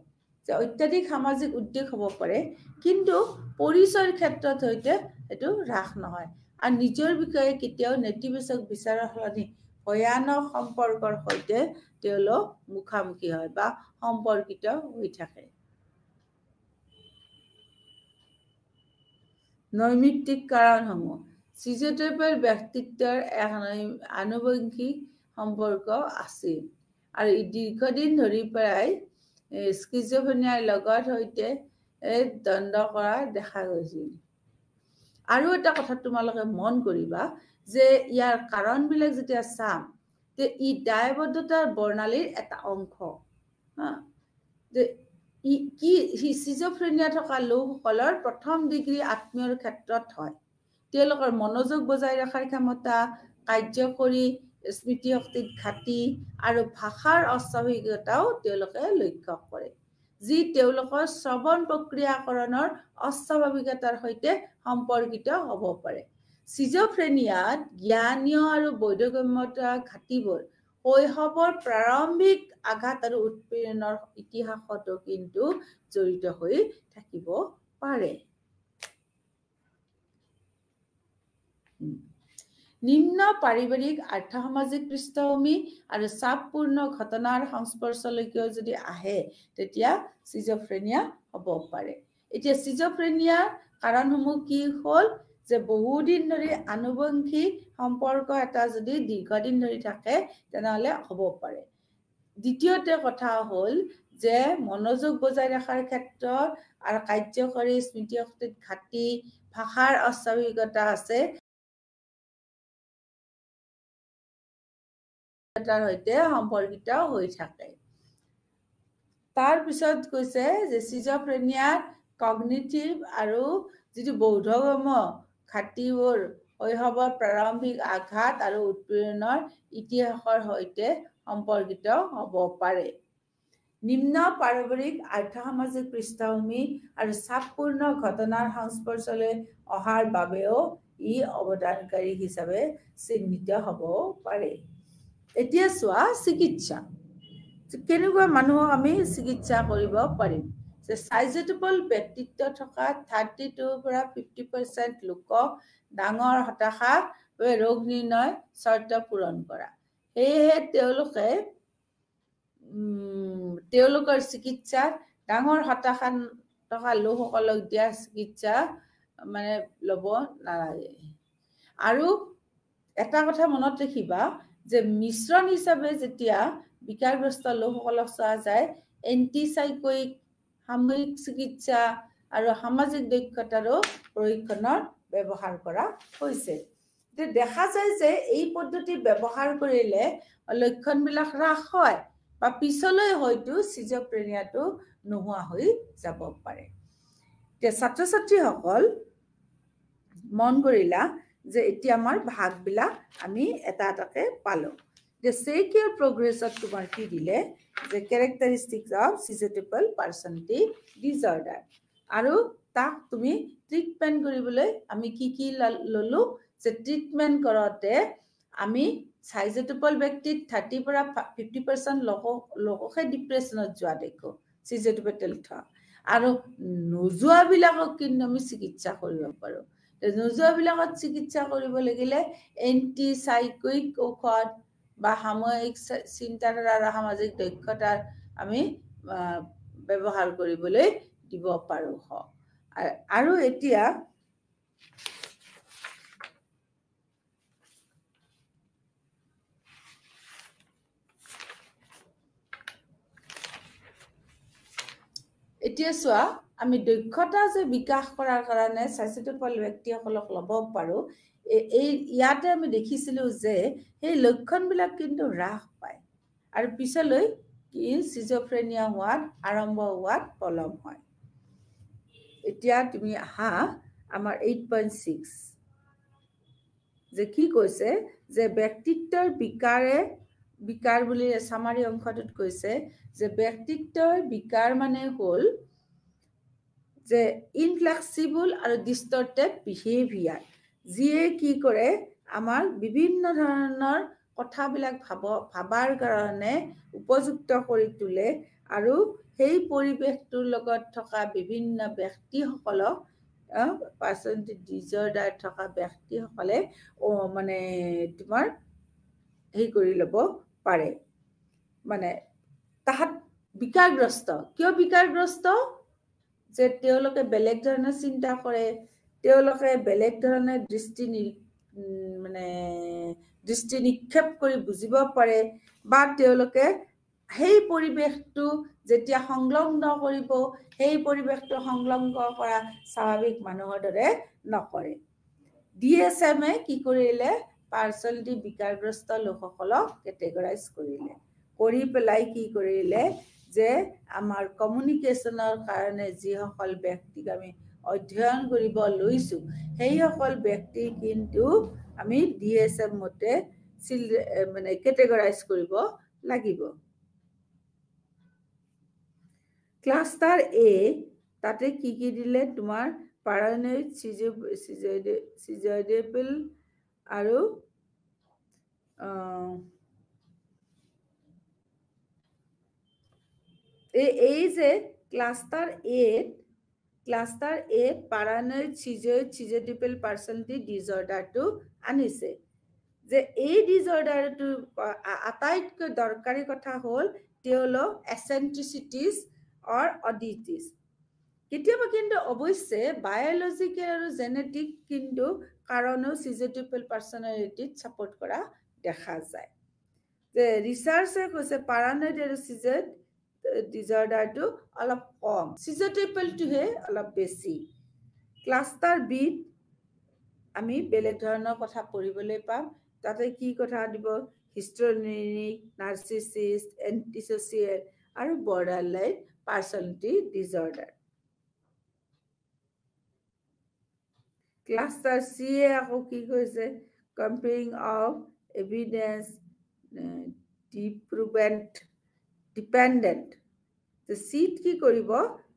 যে অত্যাধিক সামাজিক উদ্বেগ হ'ব পাৰে, কিন্তু পৰিচয়ৰ ক্ষেত্ৰত সৈতে এইটো হ্ৰাস নহয়। আৰু নিজৰ বিষয়ে কেতিয়াও নেতিবাচক বিচাৰৰ সলনি ভয়ানক সম্পৰ্কৰ সৈতে তেওঁলোক মুখামুখি হয় বা সম্পৰ্কিত হৈ থাকে। নৈমিত্তিক কাৰণসমূহ। সিজোটিপেল ব্যক্তিত্বৰ এক আনুবংশিক সম্পৰ্ক আছিল আৰু দীৰ্ঘদিন ধৰি প্ৰায় স্কিজোফ্ৰেনিয়াৰ লগত সৈতে দ্বন্দ্ব কৰা দেখা গৈছিল। আৰু এটা কথা তোমালোকে মন কৰিবা যে ইয়াৰ কাৰণবিলাক যেতিয়া চাম, যে ই দায়বদ্ধতাৰ বৰ্ণালীৰ এটা অংশ। যে সিজোফ্ৰেনিয়া থকা লোকসকলৰ প্ৰথম ডিগ্ৰী আত্মীয়ৰ ক্ষেত্ৰত হয়। তেওঁলোকৰ মনোযোগ বজাই ৰখাৰ ক্ষমতা, কাৰ্যকৰী স্মৃতিশক্তিত ঘাটি আৰু ভাষাৰ অস্বাভাৱিকতাও তেওঁলোকে লক্ষ্য কৰে, যি তেওঁলোকৰ শ্ৰৱণ প্ৰক্ৰিয়াকৰণৰ অস্বাভাৱিকতাৰ সৈতে সম্পৰ্কিত হ'ব পাৰে। সিজোফ্ৰেনিয়াত জ্ঞানীয় আৰু বোধগম্যতা ঘাটিবোৰ শৈশৱৰ প্ৰাৰম্ভিক আঘাত আৰু উৎপীড়নৰ ইতিহাসতো কিন্তু জড়িত হৈ থাকিব পাৰে। নিম্ন পাৰিবাৰিক আৰ্থ-সামাজিক পৃষ্ঠভূমি আৰু চাপপূৰ্ণ ঘটনাৰ সংস্পৰ্শলৈকে যদি আহে তেতিয়া সিজোফ্ৰেনিয়া হ'ব পাৰে। এতিয়া সিজোফ্ৰেনিয়াৰ কাৰণসমূহ কি হ'ল যে বহুদিন ধৰি আনুবংশিক সম্পৰ্ক এটা যদি দীৰ্ঘদিন ধৰি থাকে তেনেহ'লে হ'ব পাৰে। দ্বিতীয়তে কথা হ'ল যে মনোযোগ বজাই ৰখাৰ ক্ষেত্ৰত আৰু কাৰ্যকৰী স্মৃতি শক্তিত ঘাটি, ভাষাৰ অস্বাভাৱিকতা আছে তাৰ সৈতে সম্পৰ্কিত হৈ থাকে। তাৰ পিছত কৈছে যে সিজোফ্ৰেনিয়াৰ কগনিটিভ আৰু যিটো বৌদ্ধগম্য ঘাটিবোৰ শৈশৱৰ প্ৰাৰম্ভিক আঘাত আৰু উৎপীড়নৰ ইতিহাসৰ সৈতে সম্পৰ্কিত হ'ব পাৰে। নিম্ন পাৰিবাৰিক আৰ্থ-সামাজিক পৃষ্ঠভূমি আৰু চাপপূৰ্ণ ঘটনাৰ সংস্পৰ্শলৈ অহাৰ বাবেও ই অৱদানকাৰী হিচাপে চিহ্নিত হ'ব পাৰে। এতিয়া চোৱা চিকিৎসা কেনেকুৱা মানুহক আমি চিকিৎসা কৰিব পাৰিম যে সাইজেটিপল ব্যক্তিত্ব থকা 32 পৰা 50% লোকক ডাঙৰ হতাশাৰ বাবে ৰোগ নিৰ্ণয় চৰ্ত পূৰণ কৰা। সেয়েহে তেওঁলোকৰ চিকিৎসা ডাঙৰ হতাশা থকা লোকসকলক দিয়া চিকিৎসা মানে ল'ব নালাগে। আৰু এটা কথা মনত ৰাখিবা যে মিশ্ৰণ হিচাপে যেতিয়া বিকাৰগ্ৰস্ত লোকসকলক চোৱা যায় এণ্টিচাইকোইক সাময়িক চিকিৎসা আৰু সামাজিক দক্ষতাৰো প্ৰশিক্ষণৰ ব্যৱহাৰ কৰা হৈছে। দেখা যায় যে এই পদ্ধতি ব্যৱহাৰ কৰিলে লক্ষণবিলাক হ্ৰাস হয় বা পিছলৈ হয়তো সিজোফ্ৰেনিয়াটো নোহোৱা হৈ যাব পাৰে। ছাত্ৰ-ছাত্ৰীসকল মন কৰিলা যে এতিয়া আমাৰ ভাগবিলাক আমি এটা এটাকে পালো। যে চেকিয়াৰ প্ৰগ্ৰেছত তোমাৰ কি দিলে যে কেৰেক্টাৰিষ্টিক্স অফ সিজোটিপল পাৰ্চনেলিটি ডিজঅৰ্ডাৰ আৰু তাক তুমি ট্ৰিটমেণ্ট কৰিবলৈ আমি কি ললো যে ট্ৰিটমেণ্ট কৰোঁতে আমি সাইজেটিপল ব্যক্তিত 30 পৰা 50% লোককহে ডিপ্ৰেশ্যনত যোৱা দেখো সিজোটিপল আৰু নোযোৱাবিলাকক কিন্তু আমি চিকিৎসা কৰিব পাৰোঁ। নোযোৱাবিলাকত চিকিৎসা কৰিব লাগিলে এণ্টিচাইকোইক ঔষধ বা সাময়িক চিন্তাধাৰা আৰু সামাজিক দক্ষতাৰ আমি ব্যৱহাৰ কৰিবলৈ দিব পাৰোঁ। আৰু এতিয়া চোৱা আমি দক্ষতা যে বিকাশ কৰাৰ কাৰণে সাইজেটিপল ব্যক্তিসকলক ল'ব পাৰোঁ ইয়াতে আমি দেখিছিলো যে সেই লক্ষণবিলাক কিন্তু হ্ৰাস পায় আৰু পিছলৈ সিজোফ্ৰেনিয়া আৰম্ভ হোৱাত পলম হয়। এতিয়া তুমি আহা আমাৰ 8.6 যে কি কৈছে যে ব্যক্তিত্বৰ বিকাৰ বুলি চামাৰী অংশটোত কৈছে যে ব্যক্তিত্বৰ বিকাৰ মানে হ'ল যে ইনফ্লেক্সিবল আৰু ডিষ্টৰ্টেড বিহেভিয়াৰ যিয়ে কি কৰে আমাৰ বিভিন্ন ধৰণৰ কথাবিলাক ভাবাৰ কাৰণে উপযুক্ত কৰি তোলে আৰু সেই পৰিৱেশটোৰ লগত থকা বিভিন্ন ব্যক্তিসকলক পাৰ্চনেলিটি ডিজঅৰ্ডাৰ থকা ব্যক্তিসকলে মানে তোমাৰ হেৰি কৰি ল'ব পাৰে। মানে তাহাঁত বিকাৰগ্ৰস্ত কিয় বিকাৰগ্ৰস্ত যে তেওঁলোকে বেলেগ ধৰণে চিন্তা কৰে, তেওঁলোকে বেলেগ ধৰণে দৃষ্টি নিক্ষেপ কৰি বুজিব পাৰে বা তেওঁলোকে সেই পৰিৱেশটো যেতিয়া সংলগ্ন কৰিব সেই পৰিৱেশটো সংলগ্ন কৰা স্বাভাৱিক মানুহৰ দৰে নকৰে। DSM-এ কি কৰিলে পাৰ্চনেলিটি বিকাৰগ্ৰস্ত লোকসকলক কেটেগৰাইজ কৰিলে কৰি পেলাই কি কৰিলে যে আমাৰ কমিউনিকেশ্যনৰ কাৰণে যিসকল ব্যক্তিক আমি অধ্যয়ন কৰিব লৈছোঁ সেইসকল ব্যক্তি কিন্তু আমি DSM মতে কেটেগৰাইজ কৰিব লাগিব। ক্লাষ্টাৰ A তাতে কি দিলে তোমাৰ paranoid schizoidal আৰু এই যে cluster A cluster A paranoid schizotypal personality disorder-টো আনিছে যে এই ডিজৰ্ডাৰটো আটাইতকৈ দৰকাৰী কথা হ'ল তেওঁলোক এচেন্ট্ৰিচিটিজ অৰ অডিটিজ কেতিয়াবা কিন্তু অৱশ্যে বায়োলজিকেল আৰু জেনেটিক কিন্তু কাৰণেও schizotypal personality সাপোৰ্ট কৰা দেখা যায় যে ৰিসাৰ্চে কৈছে paranoid আৰু schizoid ডিজৰ্ডাৰটো অলপ কম schizotypalটোহে অলপ বেছি ক্লাষ্টাৰ বি আমি বেলেগ ধৰণৰ কথা পঢ়িবলৈ পাম তাতে কি কথা দিব হিষ্ট্ৰনিক নাৰ্সিসিষ্ট এন্টিসোশিয়েল আৰু বৰ্ডাৰলাইন পাৰ্সনালিটি ডিজৰ্ডাৰ ক্লাষ্টাৰ সি আকৌ কি কৈছে comparing of evidence dependent the seat কি কৰিব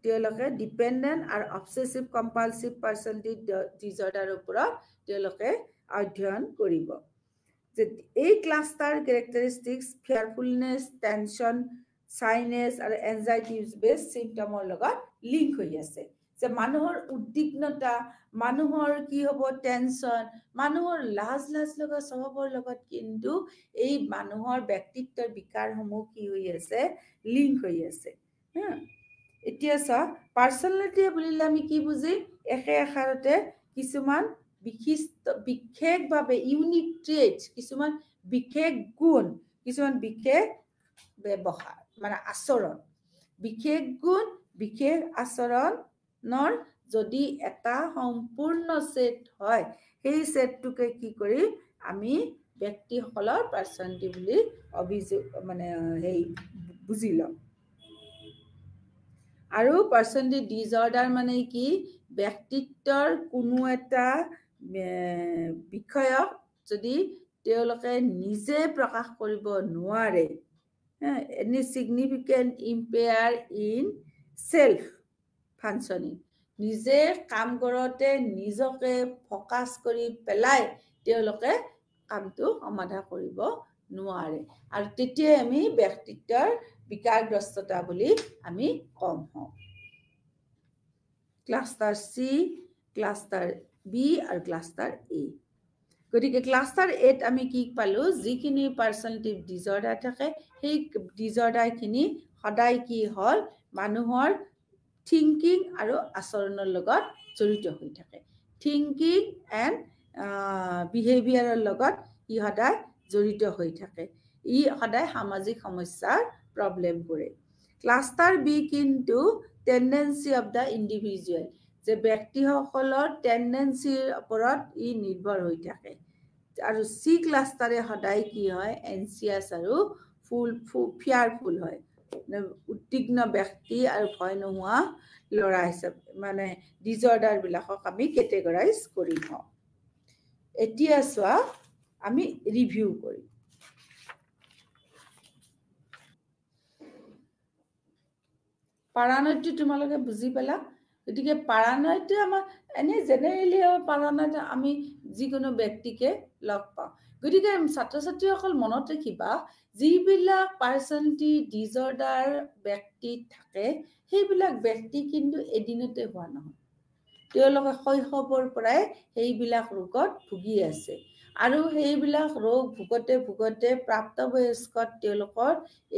তেওঁলোকে ডিপেন্ডেন্ট আৰু অবসেসিভ কম্পালসিভ পাৰ্সনালিটি ডিজৰ্ডাৰ ওপৰত তেওঁলোকে অধ্যয়ন কৰিব যে এই ক্লাষ্টাৰ ক্যাৰেক্টাৰিস্টিক্স ফিয়াৰফুলনেস টেনশন সাইনেস আৰু এনজাইটি বেস সিম্পটমৰ লগত লিংক হৈ আছে যে মানুহৰ উদ্বিগ্নতা মানুহৰ কি হ'ব টেনশন মানুহৰ লাজ লগা স্বভাৱৰ লগত কিন্তু এই মানুহৰ ব্যক্তিত্বৰ বিকাৰসমূহ কি হৈ আছে লিংক হৈ আছে এতিয়া সা পাৰ্সনালিটি বুলিলে আমি কি বুজি একে এখাৰতে কিছুমান বিশেষভাৱে ইউনিক ট্ৰেটস কিছুমান বিশেষ গুণ কিছুমান বিশেষ ব্যৱহাৰ মানে আচৰণ বিশেষ গুণ বিশেষ আচৰণৰ যদি এটা সম্পূৰ্ণ সেট হয় সেই সেটটোকে কি কৰি আমি ব্যক্তিসকলৰ পাৰ্সনালিটি বুলি অভিযোগ মানে হেই বুজি লম আৰু পাৰ্সনালিটি ডিজৰ্ডাৰ মানে কি ব্যক্তিত্বৰ কোনো এটা বিষয়ক যদি তেওঁলোকে নিজে প্ৰকাশ কৰিব নোৱাৰে any significant impair in self functioning নিজে কাম কৰোতে নিজকে ফোকাস কৰি পেলাই তেওঁলোকে কামটো সমাধা কৰিব নোৱাৰে আৰু তেতিয়া আমি ব্যক্তিত্বৰ বিকাৰগ্ৰস্ততা বুলি আমি কম হওঁ ক্লাষ্টাৰ সি ক্লাষ্টাৰ বি আৰু ক্লাষ্টাৰ এ গতিকে ক্লাষ্টাৰ এত আমি কি পালো যিখিনি পাৰ্সনালিটি ডিজৰ্ডাৰ থাকে সেই ডিজৰ্ডাৰখিনি সদায় কি হল মানুহৰ থিংকিং আৰু আচৰণৰ লগত জড়িত হৈ থাকে থিংকিং এণ্ড বিহেভিয়াৰৰ লগত ই সদায় জড়িত হৈ থাকে ই সদায় সামাজিক সমস্যাৰ প্ৰবলেম কৰে ক্লাষ্টাৰ বি কিন্তু টেন্ডেন্সি অফ দা ইন্ডিভিজুৱেল যে ব্যক্তিসকলৰ টেন্ডেন্সিৰ ওপৰত ই নিৰ্ভৰ হৈ থাকে আৰু সি ক্লাষ্টাৰে সদায় কি হয় এনচিয়াছ আৰু ফিয়াৰফুল হয় উদ্বিগ্ন ব্যক্তি আৰু ভয় নোহোৱা লৰা হিচাপে মানে ডিজৰ্ডাৰ বিলাকক আমি কেটেগৰাইজ কৰি হওঁ এতিয়া চোৱা আমি ৰিভিউ কৰিম paranoid তোমালোকে বুজি পালা গতিকে paranoid আমাৰ এনে জেনেৰেলি paranoid আমি যিকোনো ব্যক্তিকে লগ পাওঁ গতিকে ছাত্ৰ-ছাত্ৰীসকল মনত ৰাখিবা যিবিলাক পাৰ্সনালিটি ডিজৰ্ডাৰ ব্যক্তি থাকে সেইবিলাক ব্যক্তি কিন্তু এদিনতে হোৱা নহয় তেওঁলোকে শৈশৱৰ পৰাই সেইবিলাক ৰোগত ভুগি আছে আৰু সেইবিলাক ৰোগ ভুগতে প্ৰাপ্তবয়স্কত তেওঁলোকৰ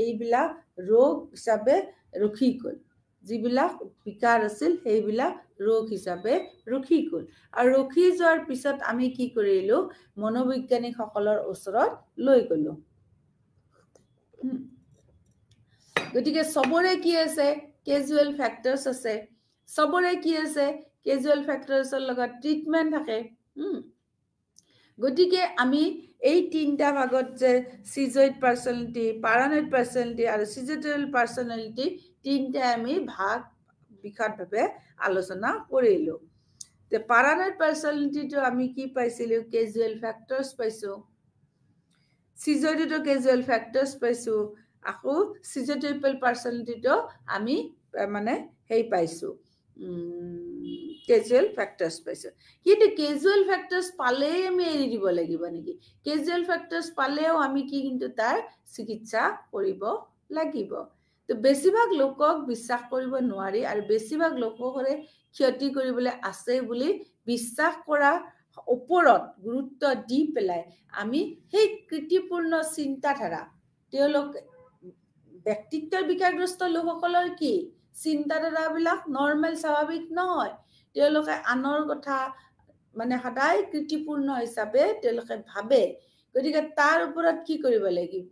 এইবিলাক ৰোগ হিচাপে ৰখি গ'ল যিবিলাক বিকাৰ আছিল সেইবিলাক ৰোগ হিচাপে ৰখি গ'ল আৰু ৰখি যোৱাৰ পিছত আমি কি কৰিলো মনোবৈজ্ঞানিকসকলৰ ওচৰত লৈ গ'লো গতিকে সবৰে কি আছে কেজুৱেল ফ্যাক্টৰছ আছে সবৰে কি আছে কেজুৱেল ফ্যাক্টৰছৰ লগত ট্ৰিটমেন্ট থাকে গতিকে আমি এই তিনটা ভাগত যে schizoid personality paranoid personality আৰু schizotypal personality তিনটা আমি ভাগ বিশদভাৱে আলোচনা কৰিলো তে paranoid personality টো আমি কি পাইছিলো কেজুৱেল ফ্যাক্টৰছ পাইছো schizoid টো কেজুৱেল ফ্যাক্টৰছ পাইছো আকৌ schizotypal personality টো আমি মানে হেই পাইছো casual factors পাইছো কিন্তু casual factors পালে আমি এৰি দিব লাগিব নেকি casual factors পালেও আমি কি কিন্তু তাৰ চিকিৎসা কৰিব লাগিব তো বেছিভাগ লোকক বিশ্বাস কৰিব নোৱাৰি আৰু বেছিভাগ লোকৰে ক্ষতি কৰিবলৈ আছে বুলি বিশ্বাস কৰা ওপৰত গুৰুত্ব দি পেলাই আমি সেই কৃতিপূৰ্ণ চিন্তাধাৰা তেওঁলোক ব্যক্তিত্বৰ বিকাৰগ্ৰস্ত লোকসকলৰ কি চিন্তাধাৰাবিলাক নৰ্মেল স্বাভাৱিক নহয় তেওঁলোকে আনৰ কথা মানে সদায় কৃতিপূৰ্ণ হিচাপে তেওঁলোকে ভাবে গতিকে তাৰ ওপৰত কি কৰিব লাগিব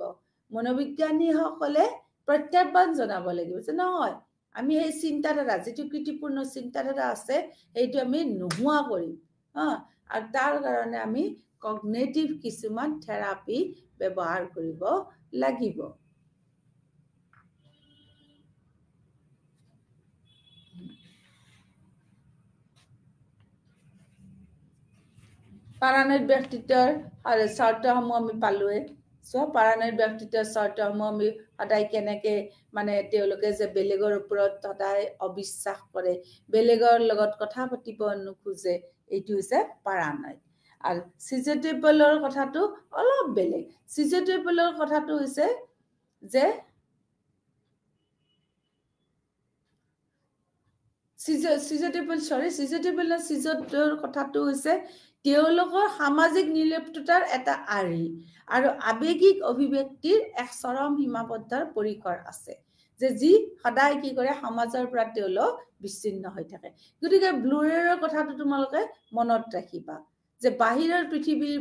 মনোবিজ্ঞানীসকলে প্ৰত্যাহ্বান জনাব লাগিব যে নহয় আমি এই চিন্তাধাৰা যেটো কৃতিপূৰ্ণ চিন্তাধাৰা আছে এইটো আমি নোহোৱা কৰিম আৰু তাৰ কাৰণে আমি কগনিটিভ কিছুমান থেৰাপি ব্যৱহাৰ কৰিব লাগিব পাৰানয়িক ব্যক্তিত্বৰ চৰ্তসমূহ আমি পালোৱে পাৰানয়িক ব্যক্তিত্বৰ চৰ্তসমূহ আমি সদায় কেনেকে মানে তেওঁলোকে যে বেলেগৰ ওপৰত সদায় অবিশ্বাস কৰে বেলেগৰ লগত কথা পাতিব নোখোজে এইটো হৈছে পাৰানয়িক আৰু সিজোটেবলৰ কথাটো অলপ বেলেগ সিজোটেবলৰ কথাটো হৈছে যে সিজোটেবলৰ কথাটো হৈছে তেওঁলোকৰ সামাজিক নিৰ্লিপ্ততাৰ এটা আৰ্হি আৰু আবেগিক অভিব্যক্তিৰ এক চৰম সীমাবদ্ধৰ পৰিসৰ আছে যে যি সদায় কি কৰে সমাজৰ পৰা তেওঁলোক বিচ্ছিন্ন হৈ থাকে গতিকে ব্লুৰেৰ কথাটো তোমালোকে মনত ৰাখিবা যে বাহিৰৰ পৃথিৱীৰ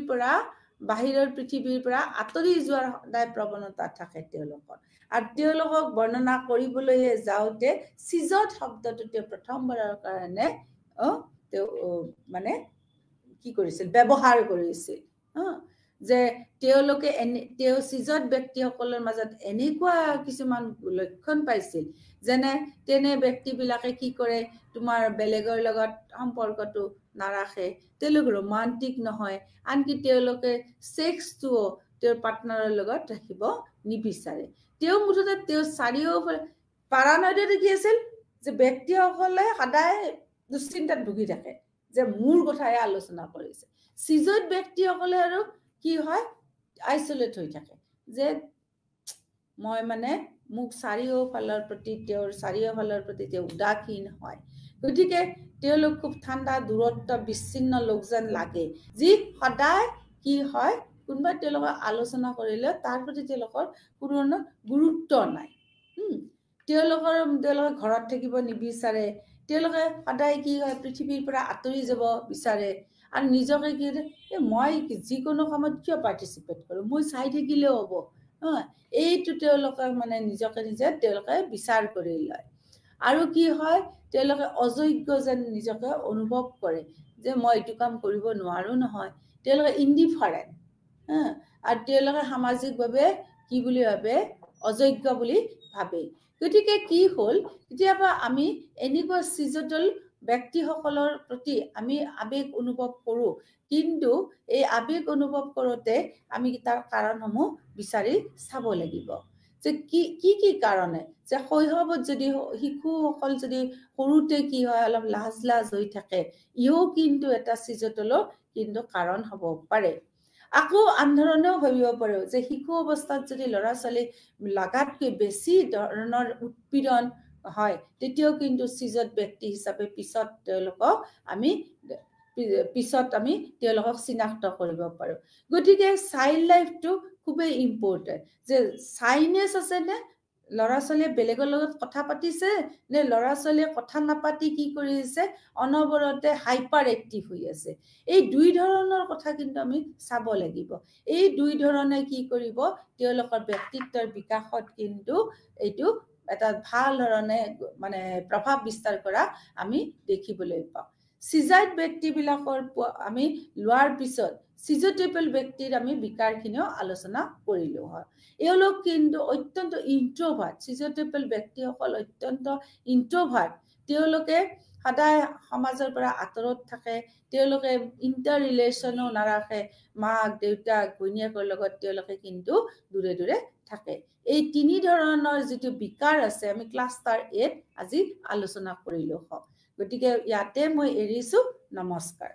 পৰা আঁতৰি যোৱাৰ সদায় প্ৰৱণতা থাকে তেওঁলোকৰ আৰু তেওঁলোকক বৰ্ণনা কৰিবলৈ যাওঁতে সিজত শব্দটো তেওঁ প্ৰথমবাৰৰ কাৰণে মানে কি কৰিছিল ব্যৱহাৰ কৰিছিল যে তেওঁলোকে তেওঁ সিজত ব্যক্তিসকলৰ মাজত এনেকুৱা কিছুমান লক্ষণ পাইছিল যেনে তেনে ব্যক্তিবিলাকে কি কৰে তোমাৰ বেলেগৰ লগত সম্পৰ্কটো নাৰাখে তেওঁলোক ৰোমান্টিক নহয় আনকি তেওঁলোকে সেক্সটো তেওঁৰ পাৰ্টনাৰৰ লগত ৰাখিব নিবিচাৰে তেওঁ মুঠতে তেওঁ চাৰিওফালে পাৰানয়িক কি আছিল যে ব্যক্তিসকলে সদায় দুশ্চিন্তাত ভুগি থাকে যে মূৰ কথাই আলোচনা কৰিছে সিজত ব্যক্তিসকলে আৰু কি হয় আইসোলেট হৈ থাকে যে মই মানে মোক চাৰিওফালৰ প্ৰতি তেওঁ উদাসীন হয় গতিকে তেওঁলোক খুব ঠাণ্ডা দূৰত্ব বিচ্ছিন্ন লোক যেন লাগে যি সদায় কি হয় কোনোবা তেওঁলোকৰ আলোচনা কৰিলে তাৰ প্ৰতি তেওঁলোকৰ কোনো গুৰুত্ব নাই তেওঁলোকৰ ঘৰত থাকিব নিবিচাৰে তেওঁলোকে সদায় কি হয় পৃথিৱীৰ পৰা আঁতৰি যাব বিচাৰে আৰু নিজকে কি মই যিকোনো কামত কিয় পাৰ্টিচিপেট কৰোঁ মই চাই থাকিলেও হ'ব এইটো তেওঁলোকে মানে নিজকে নিজে তেওঁলোকে বিচাৰ কৰি লয় আৰু কি হয় তেওঁলোকে অযোগ্য যেন নিজকে অনুভৱ কৰে যে মই এইটো কাম কৰিব নোৱাৰো নহয় তেওঁলোকে ইনডিফাৰেণ্ট আৰু তেওঁলোকে সামাজিকভাৱে কি বুলি ভাবে অযোগ্য বুলি ভাবে গতিকে কি হ'ল কেতিয়াবা আমি এনেকুৱা সিজটল ব্যক্তিসকলৰ প্ৰতি আমি আবেগ অনুভৱ কৰোঁ কিন্তু এই আবেগ অনুভৱ কৰোঁতে আমি তাৰ কাৰণসমূহ বিচাৰি চাব লাগিব যে কি কাৰণে যে শৈশৱত যদি শিশুসকল যদি সৰুতে কি হয় অলপ লাজ হৈ থাকে ইও কিন্তু এটা সিজটলৰ কিন্তু কাৰণ হ'ব পাৰে আকৌ আন্ধৰণেও ভাবিব পাৰো যে শিশু অৱস্থাত যদি ল'ৰা ছোৱালী লাগাতকৈ বেছি ধৰণৰ উৎপীড়ন হয় তেতিয়াও কিন্তু সিজত ব্যক্তি হিচাপে পিছত আমি তেওঁলোকক চিনাক্ত কৰিব পাৰো গতিকে চাইল্ড লাইফটো খুবেই ইম্পৰ্টেণ্ট যে চাইনেছ আছে নে ল'ৰা ছোৱালীয়ে বেলেগৰ লগত কথা পাতিছে নে ল'ৰা ছোৱালীয়ে কথা নাপাতি কি কৰিছে অনবৰতে হাইপাৰ এক্টিভ হৈ আছে এই দুই ধৰণৰ কথা কিন্তু আমি চাব লাগিব এই দুই ধৰণে কি কৰিব তেওঁলোকৰ ব্যক্তিত্বৰ বিকাশত কিন্তু এইটো এটা ভাল ধৰণে মানে প্ৰভাৱ বিস্তাৰ কৰা আমি দেখিবলৈ পাওঁ সিজাইট ব্যক্তিবিলাকৰ আমি লোৱাৰ পিছত সিজোটেবল ব্যক্তিৰ আমি বিকাৰখিনিও আলোচনা কৰিলো হয় এওঁলোক কিন্তু অত্যন্ত ইন্ট্ৰোভাৰ্ট সিজোটেবল ব্যক্তিসকল অত্যন্ত ইন্ট্ৰোভাৰ্ট তেওঁলোকে সদায় সমাজৰ পৰা আঁতৰত থাকে তেওঁলোকে ইণ্টাৰ ৰিলেশ্যনো নাৰাখে মাক দেউতাক ঘৈণীয়েকৰ লগত তেওঁলোকে কিন্তু দূৰে দূৰে থাকে এই তিনি ধৰণৰ যিটো বিকাৰ আছে আমি ক্লাষ্টাৰ 8 আজি আলোচনা কৰিলো হয় গতিকে ইয়াতে মই এৰিছো নমস্কাৰ